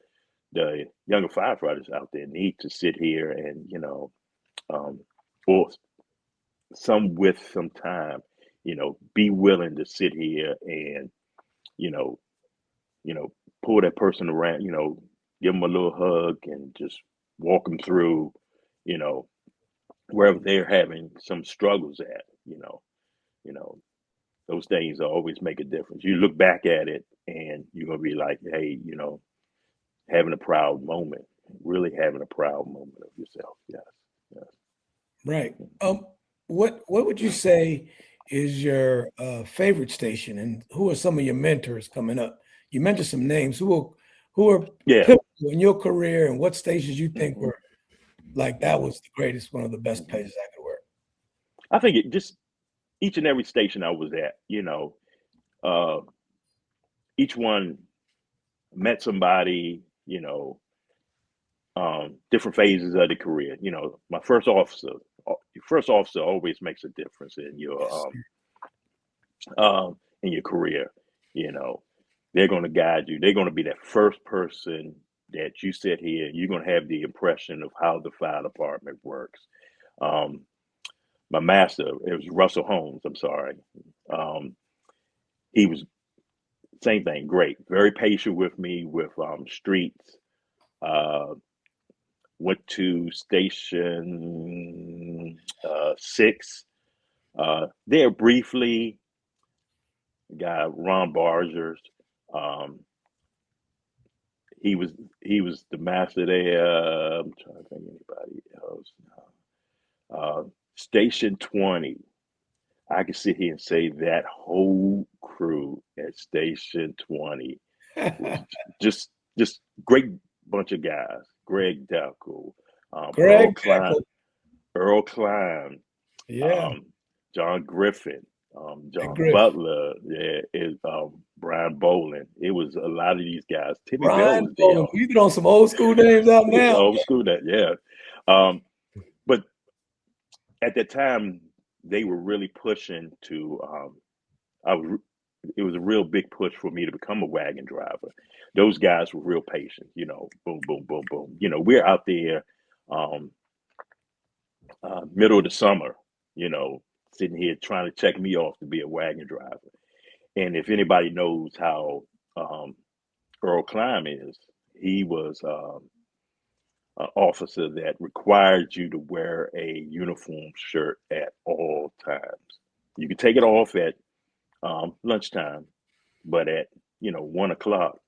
the younger firefighters out there need to sit here and um, or some with some time, be willing to sit here and you know you know, pull that person around, give them a little hug and just walk them through, you know, wherever they're having some struggles at, you know, those things always make a difference. You look back at it and you're gonna be like, hey, having a proud moment, really having a proud moment of yourself. Yes, yes. right. What would you say is your favorite station, and who are some of your mentors coming up? You mentioned some names. Who are Yeah. pivotal in your career, and what stations you think Hmm. were like that was the greatest, one of the best Hmm. places I could work? I think it just each and every station I was at, uh, each one met somebody, different phases of the career. You know, my first officer, your first officer always makes a difference in your career. You know, they're going to guide you. They're going to be that first person that you sit here. You're going to have the impression of how the fire department works. My master, it was Russell Holmes. I'm sorry. He was same thing. Great, very patient with me with streets. Went to station 6 there briefly. Guy Ron Bargers, he was the master there. I'm trying to think anybody else. Station 20. I can sit here and say that whole crew at Station 20 was just great bunch of guys. Greg Deckel, Greg Earl Klein, yeah, John Griffin, John Griff. Butler, Brian Boland. It was a lot of these guys. Timmy Bell Brian was there. Boland. We been on some old school names out now. Old school that, yeah. But at that time, they were really pushing to. It was a real big push for me to become a wagon driver. Those guys were real patient. You know, boom, boom, boom, boom. You know, we're out there, middle of the summer. You know, sitting here trying to check me off to be a wagon driver. And if anybody knows how Earl Klein is, he was an officer that required you to wear a uniform shirt at all times. You could take it off at lunchtime, but at 1:00,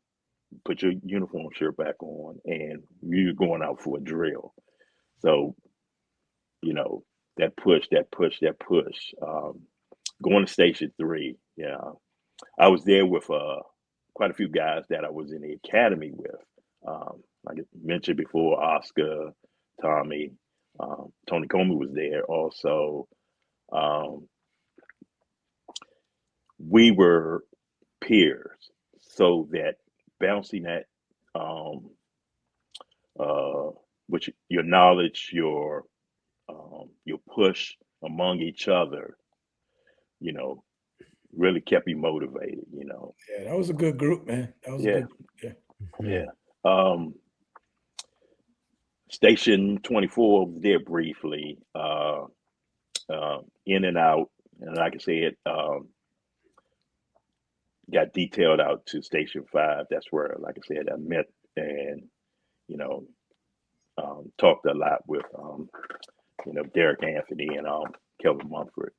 put your uniform shirt back on, and you're going out for a drill. So, that push. Going to Station 3, I was there with quite a few guys that I was in the academy with. Like I mentioned before, Oscar, Tommy, Tony Comey was there also. We were peers, so that bouncing that, which your knowledge, your push among each other, really kept you motivated. Yeah, that was a good group, man. That was a good group. Yeah. Station 24 was there briefly, in and out, and like I said, got detailed out to Station 5. That's where, like I said, I met and talked a lot with Derek Anthony and Kelvin Mumford.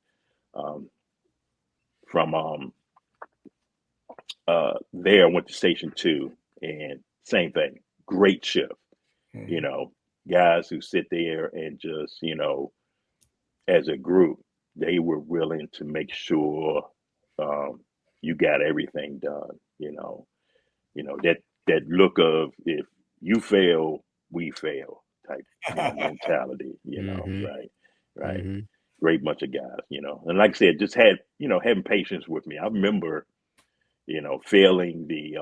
From there, I went to Station 2, and same thing, great shift. Guys who sit there and just, as a group, they were willing to make sure you got everything done. That look of, if you fail, we fail type mentality. Right. Mm-hmm. Great bunch of guys. And like I said, just had having patience with me. I remember, failing the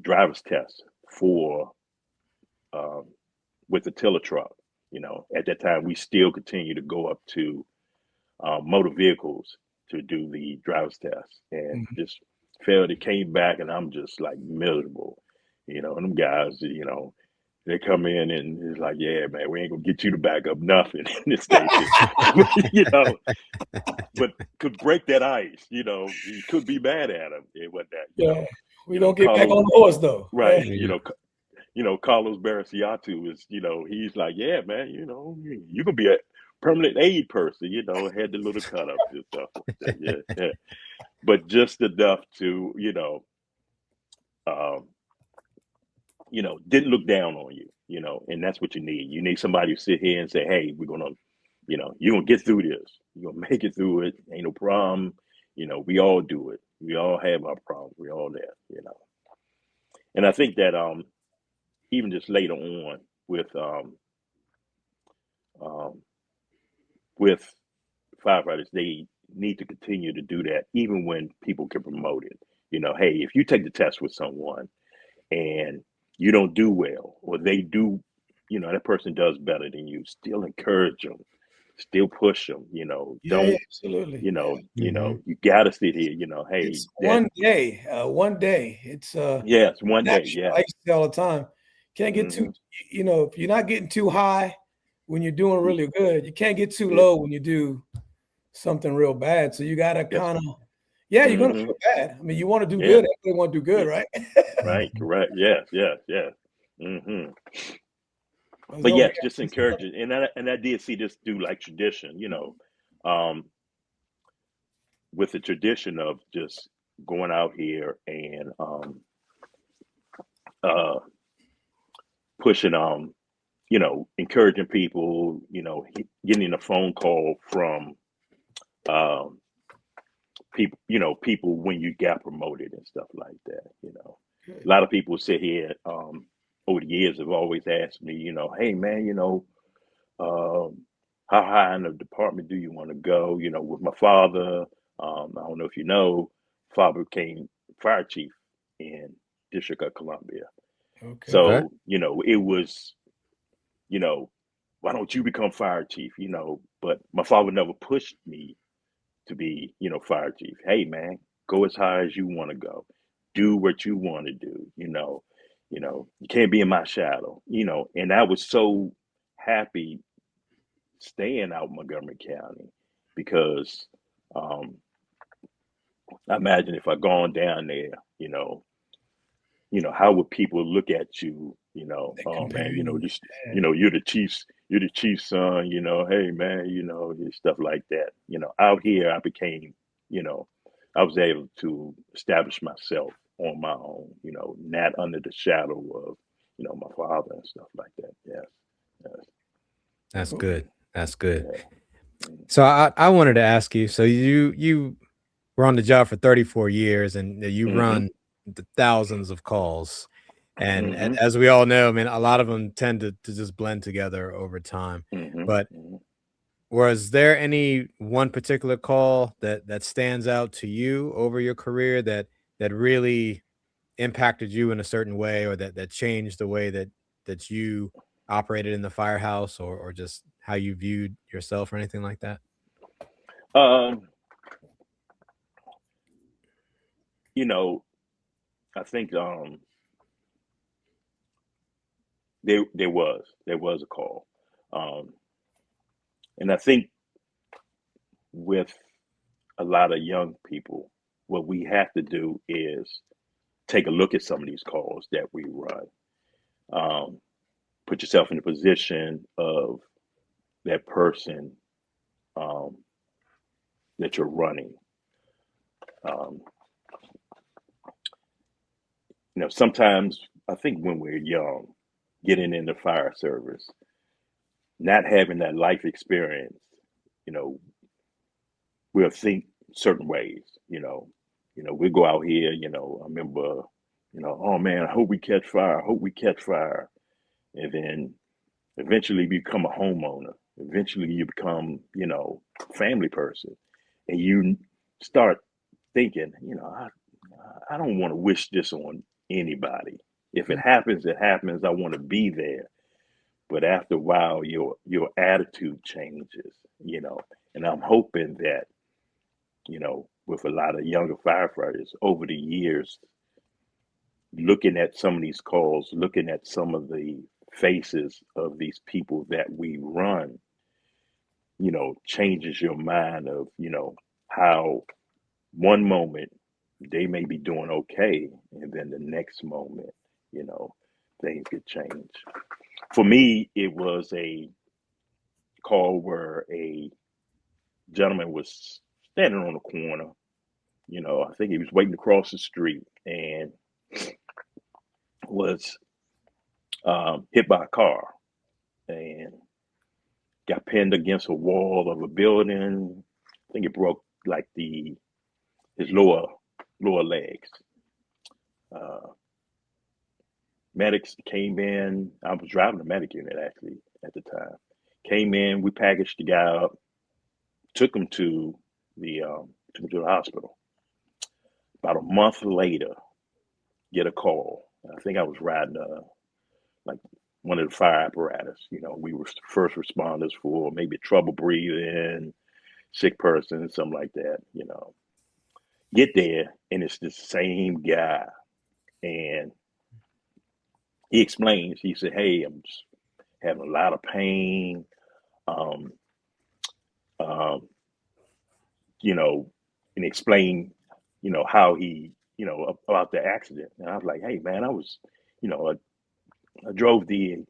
driver's test for with the tiller truck. At that time, we still continue to go up to motor vehicles to do the driver's test, and just failed. It came back, and I'm just like miserable. And them guys, they come in and it's like, yeah, man, we ain't gonna get you to back up nothing in this station. But could break that ice. You could be mad at them. It wasn't that. We don't get back on the horse though. Right. Carlos Barasiatu is, he's like, yeah, man, you can be a permanent aid person, had the little cut ups and stuff like that. Yeah. But just enough to, didn't look down on you, and that's what you need. You need somebody to sit here and say, hey, we're going to, you're going to get through this. You're going to make it through it. Ain't no problem. We all do it. We all have our problems. We all there, And I think that even just later on with firefighters, they need to continue to do that even when people get promoted. Hey, if you take the test with someone and you don't do well, or they do, that person does better than you, still encourage them, still push them, Yeah, don't, absolutely. you gotta sit here, hey, It's that, one day, one day. It's yes, one day, snapshot. yeah. I used to say all the time. Can't get too, Hmm. if you're not getting too high when you're doing really good, you can't get too Yeah, low when you do something real bad. So you gotta yes. kind of, yeah, you're gonna Hmm. feel bad. I mean, you want to do Yeah, good. Everybody want to do good, yeah, right? right, correct, yes, yes, yes. Hmm. But But don't be yes, just encouraging, and I did see this through like tradition, um, with the tradition of just going out here and uh, pushing, encouraging people, getting a phone call from um, people, people when you got promoted and stuff like that. A good. lot of people sit here over the years have always asked me, hey man, um, how high in the department do you want to go? With my father, I don't know if you know, father became fire chief in District of Columbia. Okay. Okay. So, it was, you know, why don't you become fire chief? But my father never pushed me to be, fire chief. Hey man, go as high as you want to go. Do what you want to do, you can't be in my shadow, and I was so happy staying out in Montgomery County because um, I imagine if I gone down there, you know, how would people look at you? They Oh compare man, you. just Yeah. you're the chief's son. Hey man, stuff like that. Out here, I became, you know, I was able to establish myself on my own. Not under the shadow of, my father and stuff like that. Yes, yes, That's Okay. good. That's good. yeah. Mm. So I wanted to ask you. So you were on the job for 34 years, and you Mhm. run the thousands of calls. And Mhm. as we all know, I mean, a lot of them tend to just blend together over time. Mhm. But Mhm. was there any one particular call that stands out to you over your career that really impacted you in a certain way, or that changed the way that you operated in the firehouse, or just how you viewed yourself or anything like that? Um, you know, I think there was a call, um, and I think with a lot of young people, what we have to do is take a look at some of these calls that we run. Um, put yourself in the position of that person um, that you're running. Um, sometimes I think when we're young, getting in the fire service, not having that life experience, you know, we'll think certain ways, we go out here, I remember, oh man, I hope we catch fire, I hope we catch fire. And then eventually you become a homeowner. Eventually you become, family person. And you start thinking, I don't want to wish this on anybody. If it happens, it happens. I want to be there. But after a while, your attitude changes, and I'm hoping that, with a lot of younger firefighters over the years, looking at some of these calls, looking at some of the faces of these people that we run, changes your mind of, how one moment they may be doing okay, and then the next moment, you know, things could change. For me, it was a call where a gentleman was standing on the corner. I think he was waiting to cross the street and was hit by a car and got pinned against a wall of a building. I think it broke like his lower legs. Uh, medics came in. I was driving the medic unit actually at the time. Came in. We packaged the guy up, took him to the hospital. About a month later, get a call. I think I was riding like one of the fire apparatus. We were first responders for maybe trouble breathing, sick person, something like that. Get there and it's the same guy, and he explains. He said, "Hey, I'm just having a lot of pain. Um, um, and explain, how he, about the accident." And I was like, "Hey, man, I drove the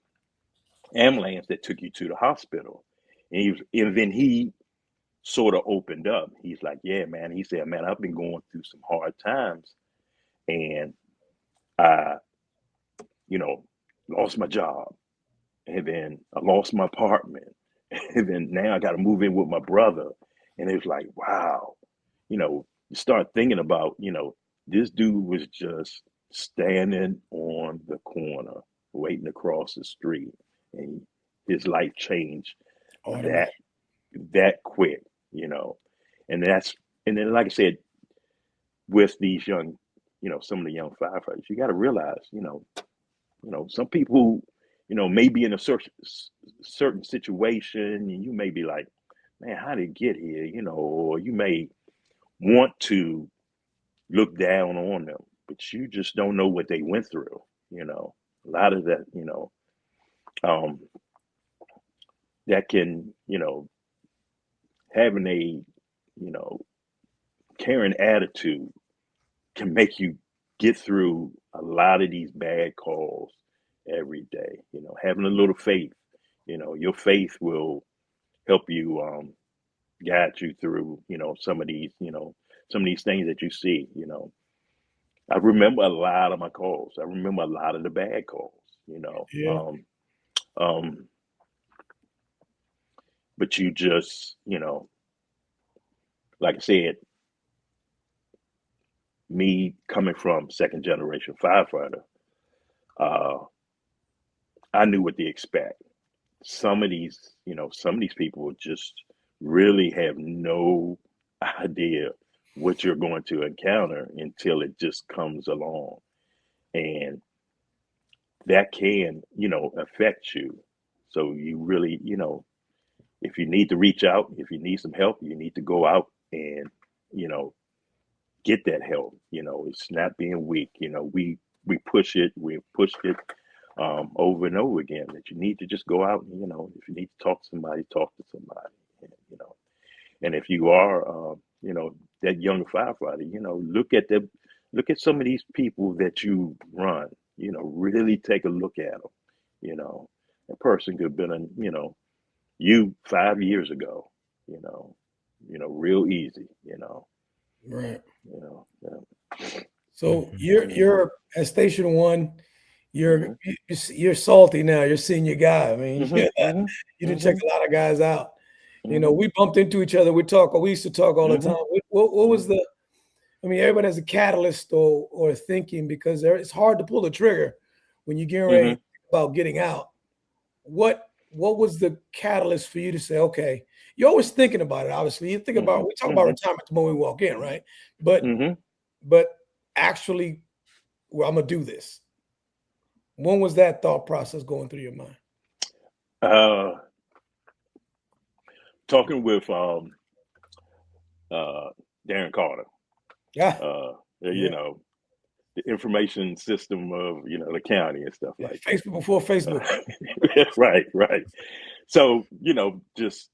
ambulance that took you to the hospital." And then he sort of opened up. He's like, "Yeah, man." He said, "Man, I've been going through some hard times, and I, you know, lost my job, and then I lost my apartment, and then now I got to move in with my brother." And it was like, wow, you start thinking about, this dude was just standing on the corner, waiting to cross the street, and his life changed that that quick, and and then, like I said, with these young, some of the young firefighters, you got to realize, some people, may be in a certain situation, and you may be like, "Man, how did it get here?" Or you may want to look down on them, but you just don't know what they went through. A lot of that, um, that can, having a, you know, caring attitude can make you get through a lot of these bad calls every day. Having a little faith, your faith will help you guide you through, some of these things that you see. I remember a lot of my calls. I remember a lot of the bad calls, Yeah. um, but you just, like I said, me coming from second generation firefighter, uh, I knew what to expect. Some of these people just really have no idea what you're going to encounter until it just comes along. And that can, affect you. So you really, if you need to reach out, if you need some help, you need to go out and, you know, get that help. It's not being weak. We we pushed it over and over again, that you need to just go out and, if you need to talk to somebody, talk to somebody. And if you are, that young firefighter, look at some of these people that you run, really take a look at them. A person could have been, you 5 years ago, you know, real easy, Right. yeah. So you're at Station One. hmm You're salty now. You're senior guy. I mean, hmm hmm you didn't check hmm a lot of guys out. hmm We bumped into each other. We used to talk all the time. hmm What was the? I mean, everybody has a catalyst or thinking, because it's hard to pull the trigger when you're getting ready hmm to think about getting out. What was the catalyst for you to say, okay, you're always thinking about it, obviously. You think about, hmm we talk about hmm retirement the moment we walk in, right? But hmm but actually, well, I'm gonna do this. When was that thought process going through your mind? uh Talking with uh Darren Carter, Yeah, you yeah. know, the information system of, the county and stuff Yeah, like Facebook before Facebook. that. Right. So, just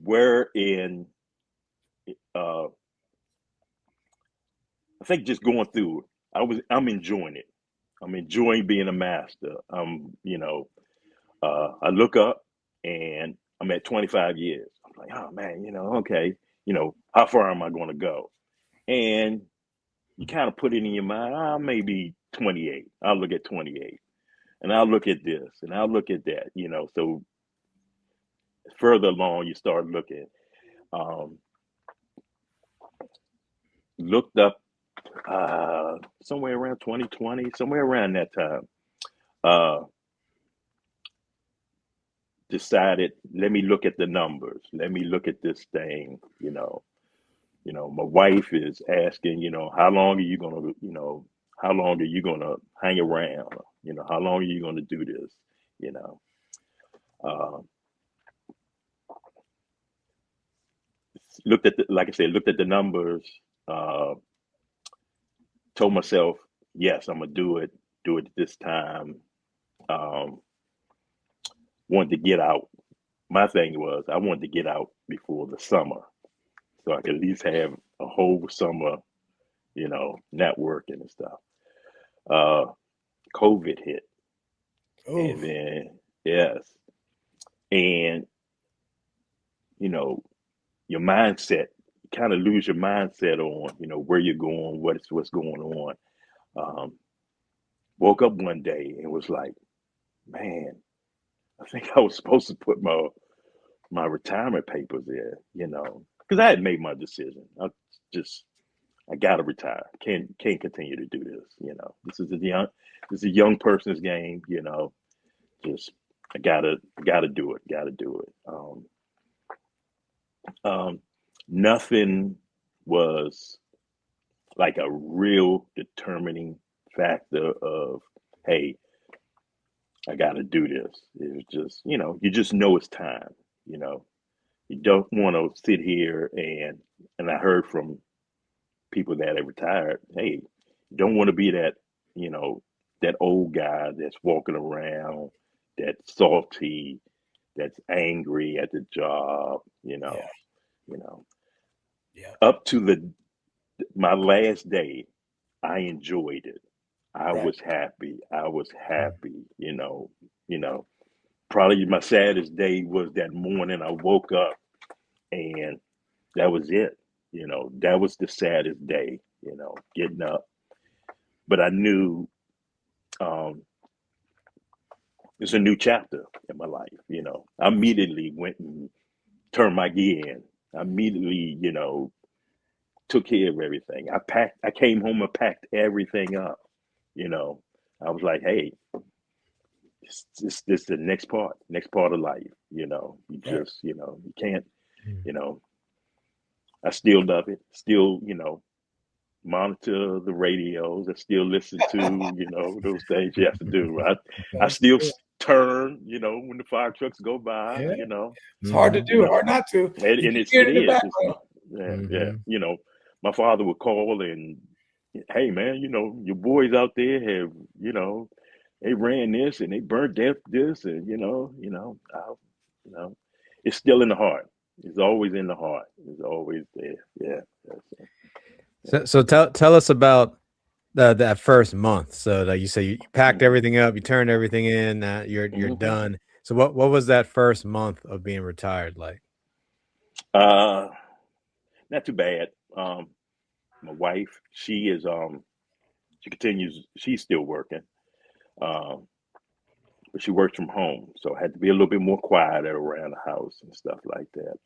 where in uh I think just going through it, I'm enjoying it. I'm enjoying being a master. I look up and I'm at 25 years. I'm like, oh man, okay, how far am I going to go? And you kind of put it in your mind, maybe 28. I'll look at 28, and I'll look at this, and I'll look at that. So further along, you start looking. Um, Looked up somewhere around 2020, somewhere around that time. Uh, Decided, let me look at the numbers. Let me look at this thing. My wife is asking, how long are you gonna, how long are you gonna hang around? You know, how long are you gonna do this? You know, uh, looked at the, like I said, looked at the numbers. Uh, Told myself, yes, I'm gonna do it this time. Um, Wanted to get out. My thing was I wanted to get out before the summer, so I could at least have a whole summer, you know, networking and stuff. Uh, COVID hit, Oh, and then yes, and you know, your mindset, kind of lose your mindset on, you know, where you're going, what's going on. Um, Woke up one day and was like, man, I think I was supposed to put my retirement papers in, you know, because I had made my decision. Just I gotta retire. Can't continue to do this. You know, this is a young person's game. You know, just I gotta do it. Gotta do it. Um, Nothing was like a real determining factor of, hey, I gotta do this. It was just, you know, you just know it's time. You know, you don't want to sit here and I heard from people that have retired, hey, you don't want to be that, you know, that old guy that's walking around, that's salty, that's angry at the job, yeah, you know. yeah. Up to my last day, I enjoyed it. I Right. was happy. I was happy, you know. Probably my saddest day was that morning I woke up and that was it. You know, that was the saddest day, you know, getting up. But I knew um, it's a new chapter in my life. You know, I immediately went and turned my gear in. I immediately, you know, took care of everything. I came home and packed everything up. You know, I was like, hey, this the next part of life. You know, you Right. just, you know, you can't, you know, I still love it. Still, you know, monitor the radios. I still listen to, you know, those things you have to do. I That's still good. turn, you know, when the fire trucks go by, Yeah. you know, It's hard to Mm-hmm. you do, know, hard not to. You and can it hear it in the is. It's, background. yeah, yeah. Mm-hmm. You know, my father would call and, hey man, you know, your boys out there have, you know, they ran this and they burnt this and you know, it's still in the heart. It's always in the heart. It's always there. Yeah. Yeah. So tell us about that first month. So like you say, you packed Mhm. everything up, you turned everything in, you're Mhm. done. So what was that first month of being retired like? Uh, Not too bad. My wife, she continues. She's still working, um, but she works from home, so I had to be a little bit more quieter around the house and stuff like that.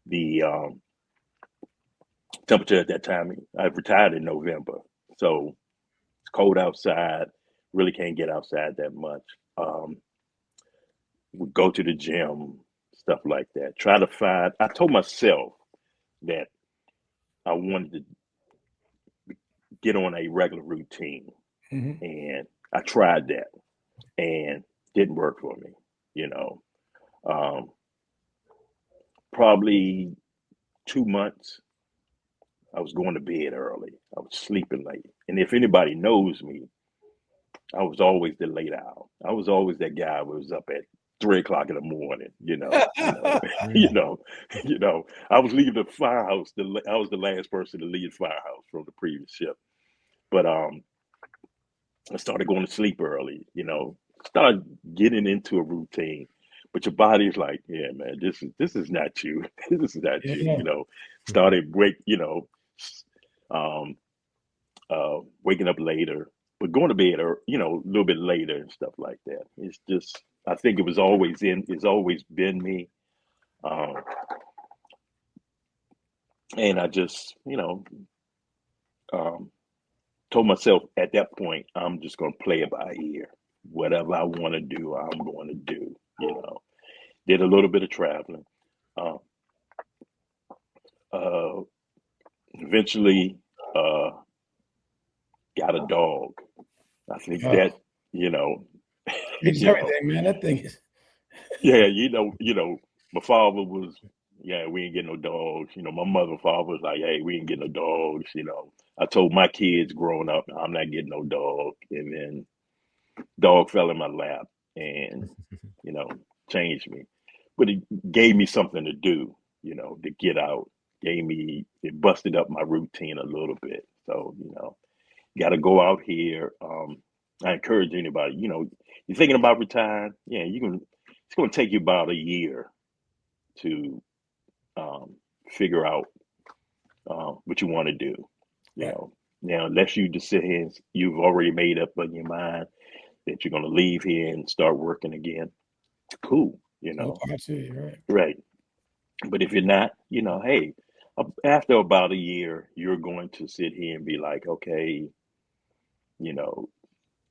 The temperature at that time, I retired in November, so it's cold outside. Really can't get outside that much. Um, we go to the gym, stuff like that. Try to find. I told myself that I wanted to get on a regular routine, Mhm. and I tried that, and didn't work for me. You know, um, probably 2 months. I was going to bed early. I was sleeping late, and if anybody knows me, I was always the late owl. I was always that guy who was up at 3 o'clock in the morning. You Mm. know, you know. I was leaving the firehouse. I was the last person to leave the firehouse from the previous shift. But I started going to sleep early. You know, started getting into a routine. But your body's like, yeah, man, this is not you. This is not you. Yeah. You know, started um, waking up later, but going to bed or a little bit later and stuff like that. It's just I think it's always been me, um, and I just um, told myself at that point I'm just going to play it by ear. Whatever I want to do, I'm going to do. Did a little bit of traveling. Uh, uh, Eventually, uh, a dog. I think Oh, that, you know, it's you know, everything, man. That thing is. yeah, my father was, yeah, we ain't getting no dogs. My mother and father was like, hey, we ain't getting no dogs. I told my kids growing up, I'm not getting no dog. And then dog fell in my lap and, you know, changed me. But it gave me something to do, to get out. It busted up my routine a little bit. So, got to go out here. I encourage anybody, you're thinking about retiring. Yeah, it's going to take you about a year to figure out what you want to do. Right. Now, unless you just sit here and you've already made up in your mind that you're going to leave here and start working again, cool, No parts of it, right. right. But if you're not, hey, after about a year, you're going to sit here and be like, okay,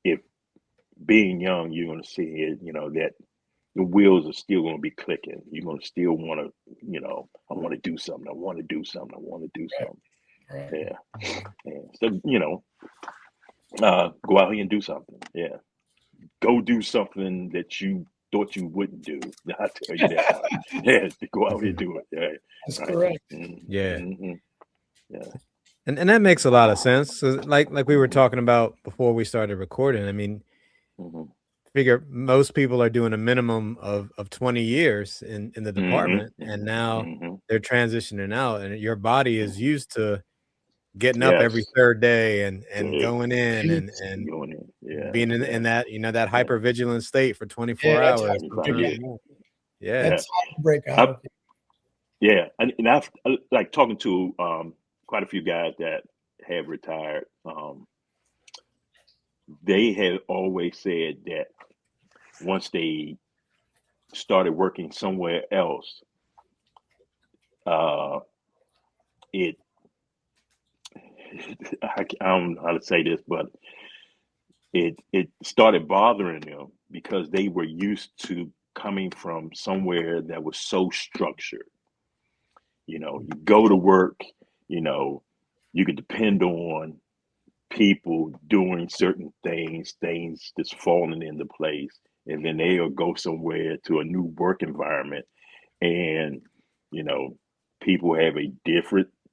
if being young, you're going to sit here, that the wheels are still going to be clicking. You're going to still want to, I want to do something. I want to do something. I want to do something. Right. Yeah. Yeah. So, go out here and do something. Yeah. Go do something that you thought you wouldn't do. I tell you that much. Yeah. Go out here and do it. Yeah. That's Right. correct. Yeah. Mm-hmm. Yeah. And that makes a lot of sense. So like we were talking about before we started recording. I mean, Mm-hmm. figure most people are doing a minimum of 20 years in the department, Mm-hmm. and now Mm-hmm. they're transitioning out, and your body is used to getting up every Yes. third day and Yeah. going in and Going in. Yeah. being in, Yeah. in that that hyper vigilant state for 24 Yeah, that's hours, hard to Right. sometimes Yeah. more. Yeah. That's hard to break out I, of. yeah. And I've like talking to quite a few guys that have retired. They have always said that once they started working somewhere else, uh, it I don't know how to say this, but it started bothering them because they were used to coming from somewhere that was so structured. You go to work, you know, you could depend on people doing certain things just falling into place, and then they'll go somewhere to a new work environment, and you know, people have a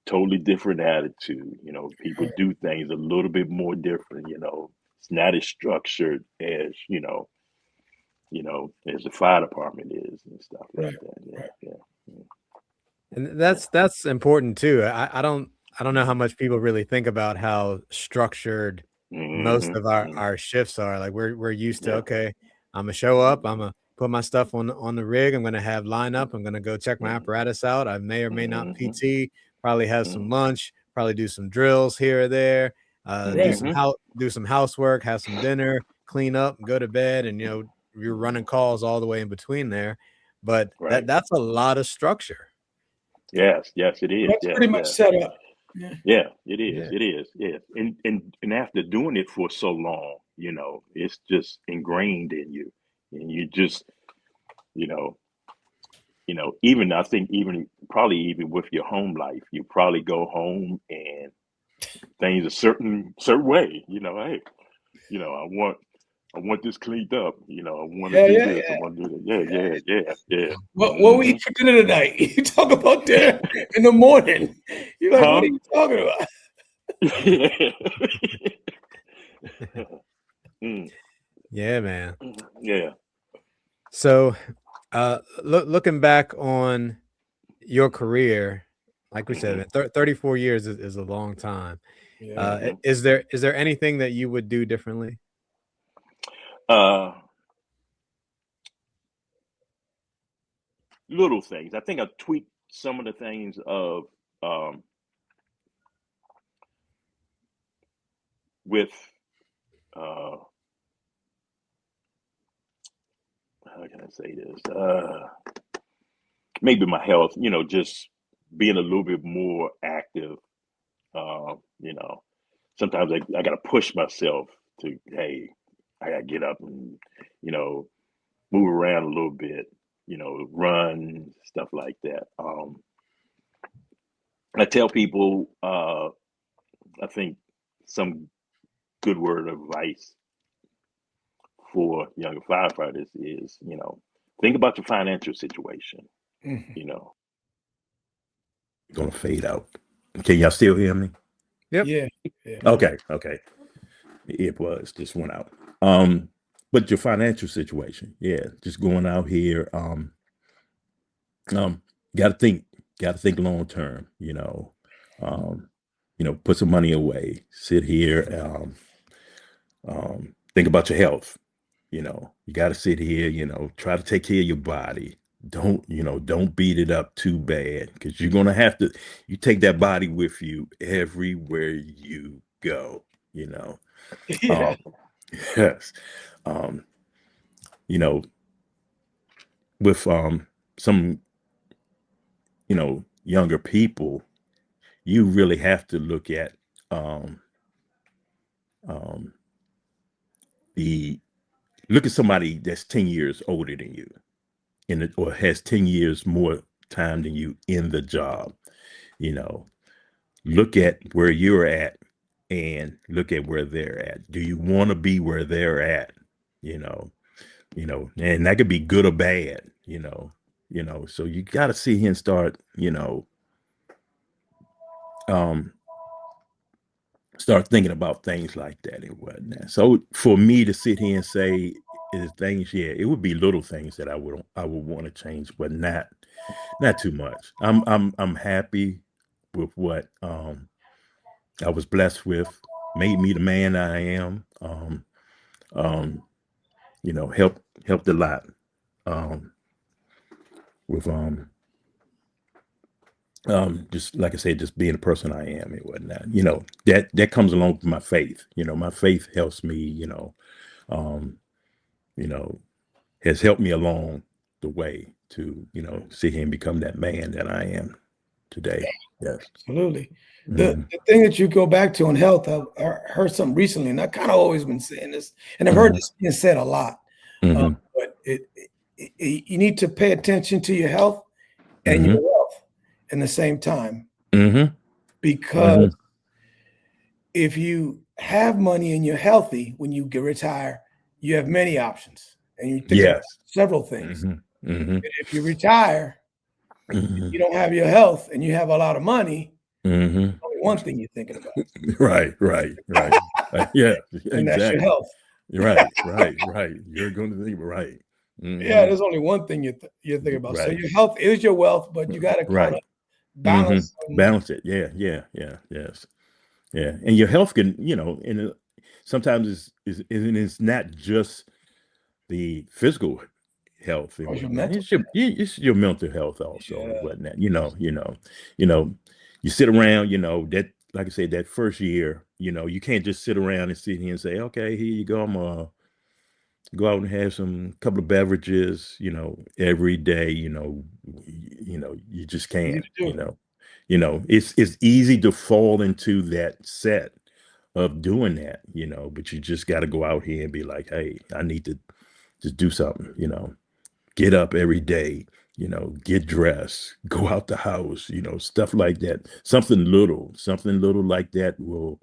totally different attitude. People do things a little bit more different. It's not as structured as as the fire department is and stuff like Right. that. Yeah, Right. yeah, And yeah. that's important too. I don't know how much people really think about how structured most of Mm-hmm. our shifts are. Like we're used to, Yeah. okay, I'm gonna show up, I'm gonna put my stuff on the rig, I'm gonna have lineup, I'm gonna go check my apparatus out. I may or may not Mm-hmm. PT, probably have Mm-hmm. some lunch, probably do some drills here or there, do Right. some housework, have some dinner, clean up, go to bed, and you're running calls all the way in between there. But Right. that's a lot of structure. Yes, it is. That's Yeah, pretty much yeah, set up. Yeah. yeah. It is. Yeah. It is. Yeah. And after doing it for so long, it's just ingrained in you, and you just, you know, even I think even probably even with your home life, you probably go home and things a certain way. Hey, I want this cleaned up. I want to Yeah. do Yeah. this. I Yeah. want to do that. Yeah. What we eat for dinner tonight? You talk about dinner in the morning. You're like, what are Huh? you talking about? Mm, Yeah, man. yeah. So, looking back on your career, like we said, Hmm. man, 34 years is a long time. Yeah. Hmm. Is there anything that you would do differently? Uh, Little things. I think I tweaked some of the things of um, with how can I say this? Maybe my health. Just being a little bit more active. Uh, you know, Sometimes I got to push myself to, hey, I got to get up and you know move around a little bit. Run stuff like that. I tell people, I think some good word of advice for younger firefighters is, think about your financial situation. Mhm. Gonna fade out. Can y'all still hear me? Yep. Yeah. Yeah. Okay. It was just went out. But your financial situation, yeah, just going out here, gotta think long term, put some money away, sit here, think about your health. You gotta sit here, try to take care of your body. Don't beat it up too bad, because you're gonna have to, you take that body with you everywhere you go, Yeah. um, yes. Um, you know, with some, younger people, you really have to look at um, um, the look at somebody that's 10 years older than you or has 10 years more time than you in the job. You know, look at where you're at and look at where they're at. Do you want to be where they're at? You know, and that could be good or bad, so you got to see him start, um, start thinking about things like that and whatnot. So for me to sit here and say is things, yeah, it would be little things that I would want to change, but not too much. I'm happy with what I was blessed with, made me the man I am. Um, helped a lot with just like I said, just being the person I am and whatnot. That comes along with my faith. My faith helps me, um, you know, has helped me along the way to, sit here and become that man that I am today. Yes. Absolutely. Mhm. The thing that you go back to in health, I heard something recently, and I kind of always been saying this, and I've heard this being said a lot. Mhm. But you need to pay attention to your health and your Mhm. wealth in the same time, Mhm. because Mhm. if you have money and you're healthy when you get retire, you have many options, and you think about Yes. several things. Mhm. Mhm. And if you retire, Mhm. you don't have your health, and you have a lot of money. Mhm. Only one thing you're thinking about, Right. Yeah, and that's your exactly. health. Right. You're going to think right. Yeah, Mhm. there's only one thing you're thinking about. So Right. your health is your wealth, but you got to kind of Right. Hmm. balance them. Balance it. Yes. Yeah. And your health can, sometimes it's not just the physical health and Or your whatnot. mental. It's your mental health also and Yeah. whatnot. You know, you sit around, that, like I said, that first year, you can't just sit around and sit here and say, okay, here you go. I'm go out and have some couple of beverages, every day, you just Easy can't, to do. it's easy to fall into that set of doing that, but you just got to go out here and be like, hey, I need to just do something, get up every day, get dressed, go out the house, stuff like that. Something little like that will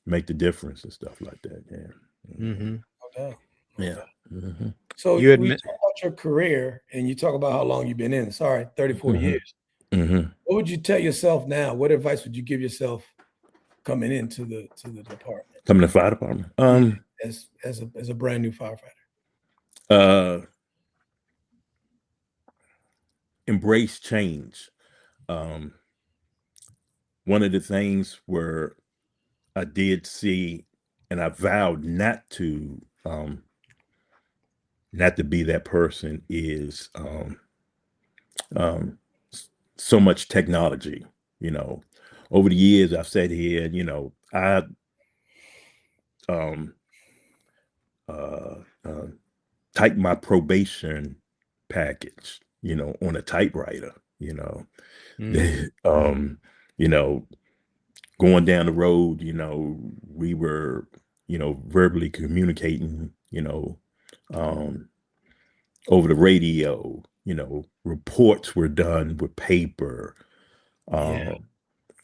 make the difference and stuff like that. Yeah. Mm-hmm. No doubt. No Yeah. doubt. Hmm. So You we admit, talk about your career, and you talk about how long you've been in. Sorry, 34 Hmm. years. Hmm. What would you tell yourself now? What advice would you give yourself coming into the department? Coming to the fire department. Yeah, as a brand new firefighter. Uh, embrace change. Um, one of the things where I did see, and I vowed not to be that person is um, so much technology. You know, over the years I've sat here, and I um, uh, uh, typed my probation package, on a typewriter. mm, um, you know, going down the road, we were, verbally communicating, um, over the radio, reports were done with paper, Yeah.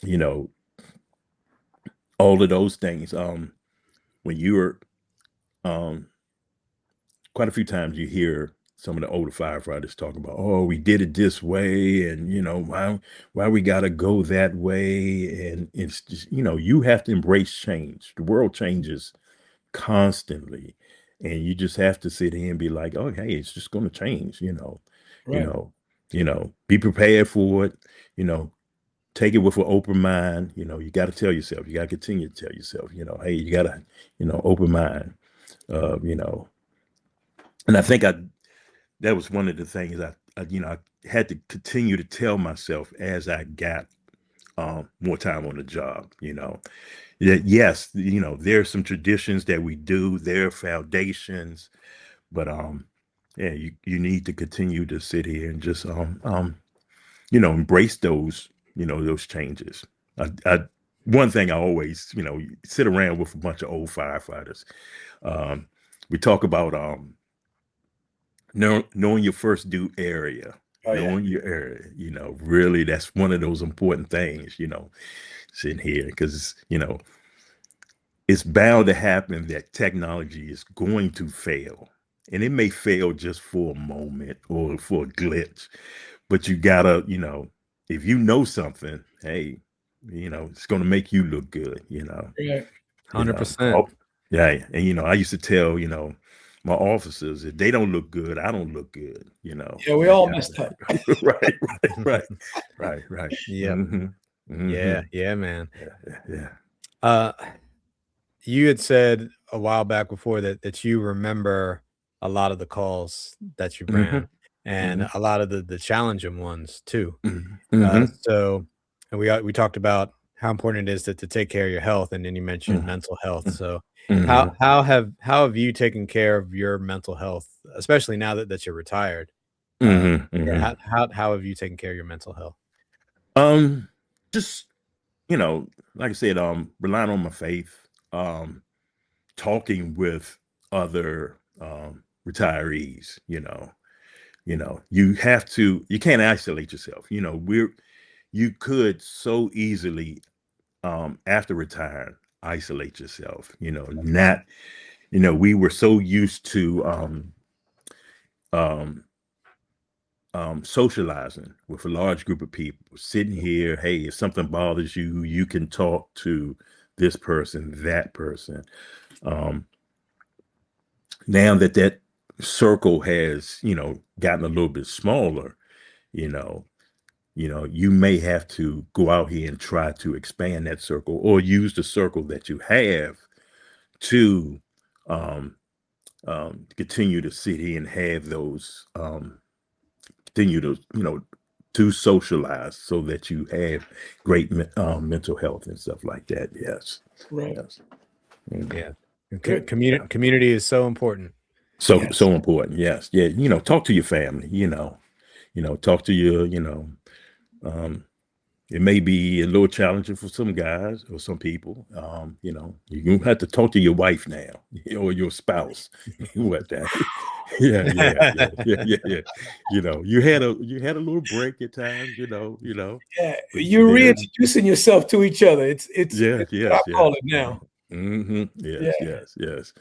you know, all of those things. when you're quite a few times you hear some of the older firefighters talk about, oh, we did it this way, and why we gotta go that way. And it's just, you have to embrace change. The world changes constantly. And you just have to sit here and be like, oh, hey, it's just gonna change, Right. Be prepared for it, take it with an open mind. You got to tell yourself, you got to continue to tell yourself, hey, you got to, open mind, and I think that was one of the things I had to continue to tell myself as I got more time on the job, that yes, there's some traditions that we do, there are foundations, but yeah, you need to continue to sit here and just embrace those those changes. One thing I always sit around with a bunch of old firefighters. We talk about knowing your first due area. Knowing your area, really, that's one of those important things, sitting here, because it's bound to happen that technology is going to fail, and it may fail just for a moment or for a glitch, but you gotta, if you know something, hey, it's gonna make you look good, Yeah. 100%. Yeah, and I used to tell, my officers, if they don't look good, I don't look good, Yeah, we all messed up. right. Yep. Yeah, man. Yeah. You had said a while back before that you remember a lot of the calls that you ran, and a lot of the challenging ones too. So, and we talked about how important it is to take care of your health, and then you mentioned mental health. So, how have you taken care of your mental health, especially now that you're retired? Yeah, how have you taken care of your mental health? Just like I said, relying on my faith, talking with other retirees. You can't isolate yourself. You could so easily after retiring isolate yourself. We were so used to socializing with a large group of people, sitting here. Hey, if something bothers you, you can talk to this person, that person. Now that circle has, gotten a little bit smaller, you may have to go out here and try to expand that circle, or use the circle that you have to continue to sit here and have those continue to socialize, so that you have great mental health and stuff like that. Yes. Right. Yes. Yeah. Community is so important. So important. Yes. Yeah. Talk to your family, talk to your, it may be a little challenging for some guys or some people. You're gonna have to talk to your wife now, or your spouse. What that? Yeah. You had a little break at times. Yeah, you're reintroducing yourself to each other. It's yeah. what I call it now. Yes.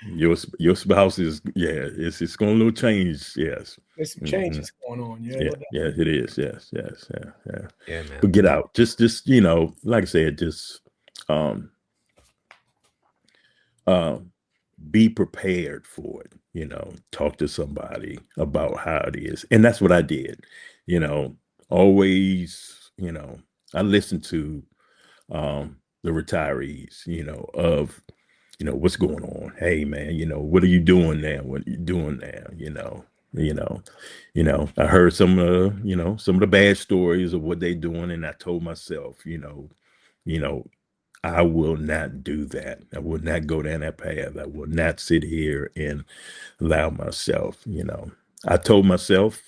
Your spouse is, it's going a little change. Yes. There's some changes going on. Yeah, it is. Yes. Yeah, man. But get out. Just like I said, just be prepared for it. Talk to somebody about how it is. And that's what I did. Always, I listened to the retirees, of what's going on. Hey man, what are you doing now? What are you doing now? I heard some of the bad stories of what they're doing, and I told myself, I will not do that. I will not go down that path. I will not sit here and allow myself, I told myself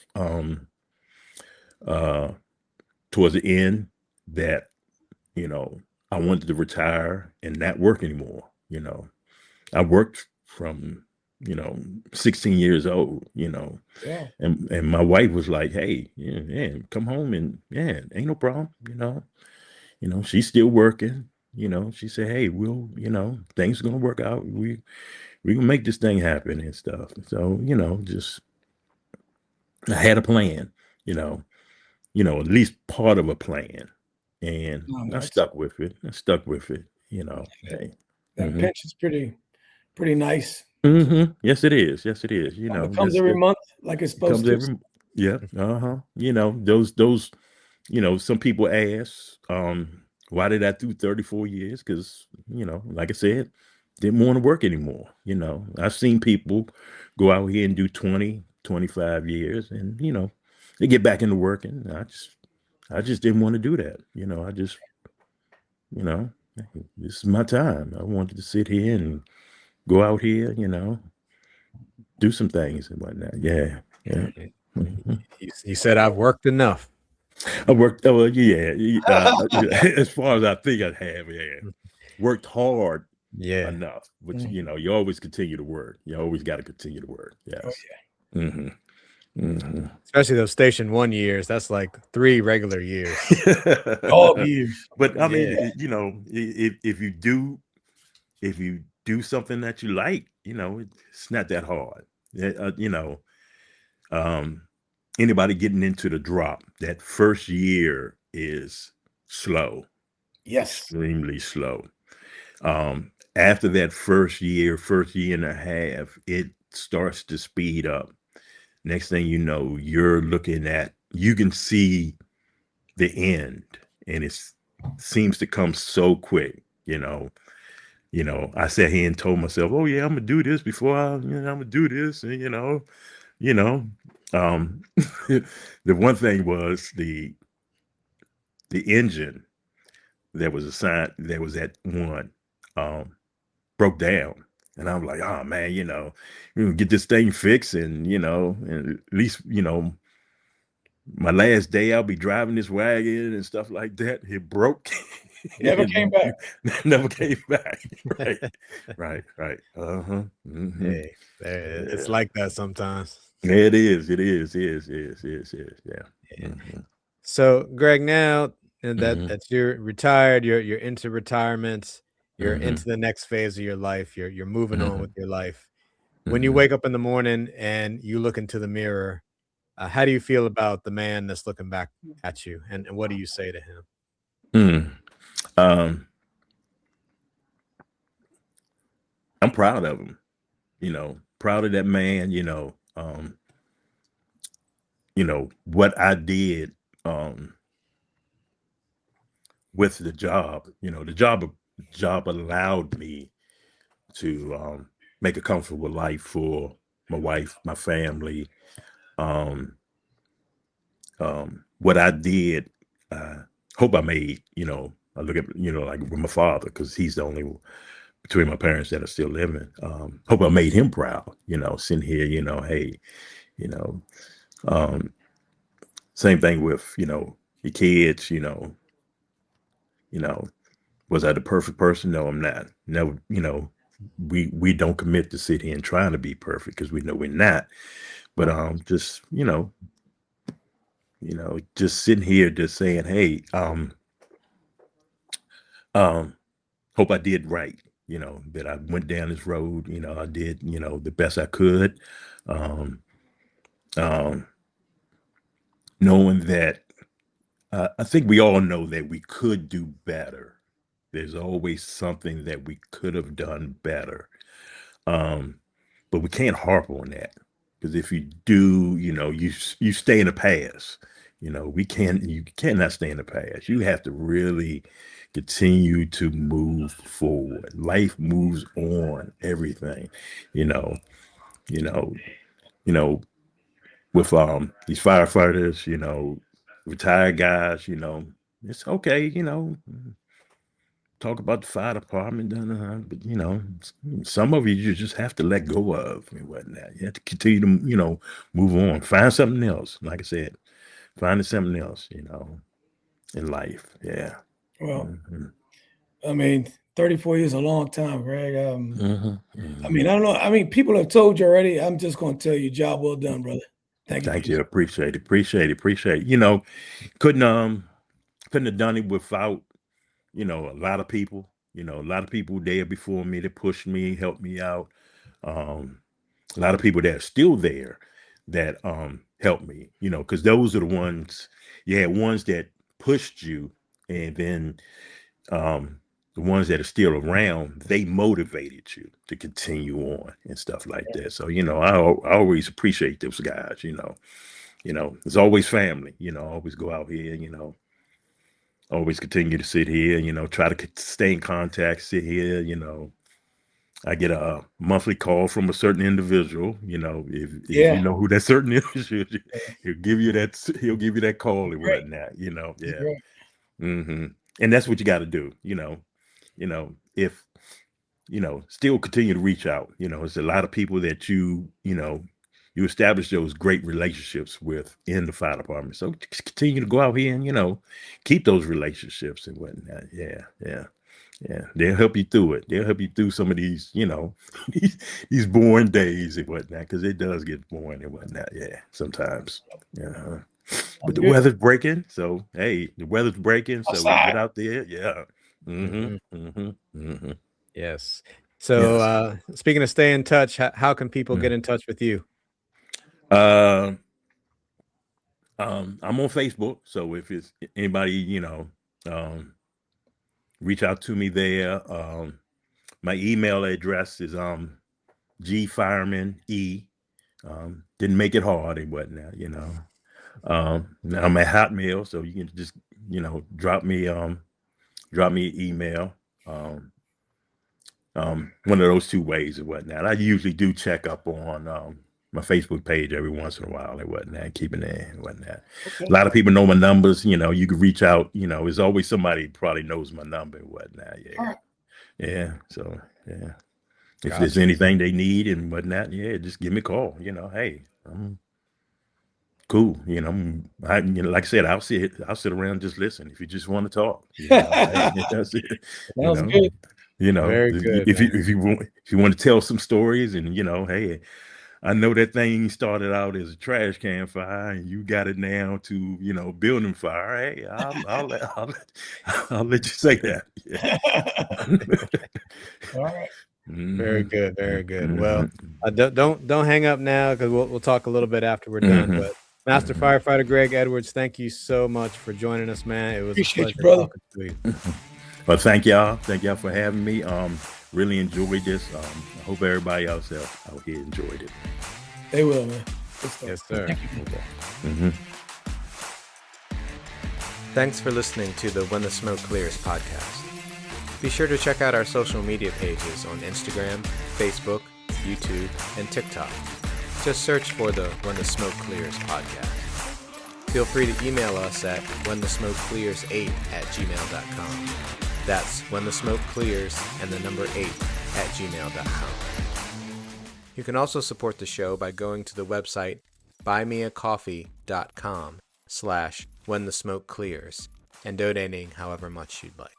towards the end that, I wanted to retire and not work anymore. I worked from 16 years old, and my wife was like, hey, come home, and ain't no problem, she's still working, she said, hey, we'll, things are going to work out. We can make this thing happen and stuff. So, just I had a plan, at least part of a plan. And I stuck with it. Hey. That pension's pretty nice. Yes, it is. Yes, it is. It comes every month like it's supposed to. Yeah. Those, some people ask, why did I do 34 years? Because, like I said, didn't want to work anymore. I've seen people go out here and do 20, 25 years and, they get back into working. I just didn't want to do that. This is my time. I wanted to sit here and go out here, do some things and whatnot. Yeah. You said I've worked enough. I worked, as far as I think I have, worked hard enough, but you always continue to work. You always got to continue to work. Yes. Oh, yeah. Especially those station 1 years. That's like 3 regular years. All years. But I mean, if you do something that you like, it's not that hard. Anybody getting into the drop, that first year is slow. Yes. Extremely slow. After that first year and a half, it starts to speed up. Next thing you know, you can see the end, and it seems to come so quick, I sat here and told myself, oh yeah, I'm gonna do this before I'm gonna do this. And, the one thing was the engine that was at one, broke down. And I'm like, oh man, get this thing fixed and, and at least, my last day I'll be driving this wagon and stuff like that. It broke. Never came back. Never came back. Right. Hey, it's like that sometimes. It is. Yeah. So Greg, now that you're retired, you're into retirement, you're into the next phase of your life, you're moving on with your life. When you wake up in the morning and you look into the mirror, how do you feel about the man that's looking back at you, and what do you say to him? I'm proud of him, proud of that man, what I did with the job. The job allowed me to make a comfortable life for my wife, my family. What I did, hope I made, I look at, like with my father, because he's the only between my parents that are still living. Hope I made him proud, sitting here, hey, same thing with, your kids, was I the perfect person? No, I'm not. Never, we don't commit to sit here and trying to be perfect because we know we're not. But just, just sitting here just saying, hey, hope I did right, that I went down this road, I did, the best I could. Knowing that I think we all know that we could do better. There's always something that we could have done better. But we can't harp on that, because if you do, you stay in the past. You cannot stay in the past. You have to really continue to move forward. Life moves on, everything, with these firefighters, retired guys, it's okay, talk about the fire department, but some of you just have to let go of and whatnot. You have to continue to, move on, find something else. Like I said, finding something else, in life. Yeah. Well, I mean, 34 years is a long time, Greg. I mean, I don't know. I mean, people have told you already. I'm just going to tell you, job well done, brother. Thank you. Appreciate it. Couldn't have done it without, a lot of people, there before me that pushed me, helped me out. A lot of people that are still there that helped me, because those are the ones, you had ones that pushed you, and then the ones that are still around, they motivated you to continue on and stuff like that. So, I always appreciate those guys, it's always family, always go out here, always continue to sit here, try to stay in contact, sit here, I get a monthly call from a certain individual, if you know who that certain individual is, he'll give you that call and Great. whatnot, yeah. Great. And that's what you got to do, if, still continue to reach out, it's a lot of people that you establish those great relationships with in the fire department. So just continue to go out here and, keep those relationships and whatnot. Yeah. They'll help you through it. They'll help you through some of these, these boring days and whatnot, because it does get boring and whatnot. Yeah, sometimes. Yeah. But the weather's breaking. So, hey, the weather's breaking. So we get out there. Yeah. Yes. So, speaking of stay in touch, how can people get in touch with you? I'm on Facebook. So if it's anybody, reach out to me there. My email address is gfireman e. Didn't make it hard and whatnot, I'm at Hotmail, so you can just drop me an email. One of those two ways and whatnot. I usually do check up on my Facebook page every once in a while and whatnot, keeping it and whatnot. Okay. A lot of people know my numbers, you can reach out, there's always somebody who probably knows my number and whatnot. Yeah. Right. Yeah. So yeah. If there's anything they need and whatnot, just give me a call. Hey, I'm cool. Like I said, I'll sit around and just listen. If you just want to talk, that's it. Sounds good. Very good, if you want to tell some stories and hey, I know that thing started out as a trash can fire and you got it now to building fire. Hey, I'll let you say that. Yeah. All right. Very good, very good. Well, don't hang up now, because we'll talk a little bit after we're done. But Master Firefighter Greg Edwards, thank you so much for joining us, man. It was appreciate a pleasure brother. talking to you. Well, thank y'all for having me. Really enjoyed this. I hope everybody else out here enjoyed it. They will, man. Yes, sir. Thank you. Thanks for listening to the When the Smoke Clears podcast. Be sure to check out our social media pages on Instagram, Facebook, YouTube, and TikTok. Just search for the When the Smoke Clears podcast. Feel free to email us at whenthesmokeclears8@gmail.com. That's whenthesmokeclears and the number 8@gmail.com. You can also support the show by going to the website buymeacoffee.com/whenthesmokeclears and donating however much you'd like.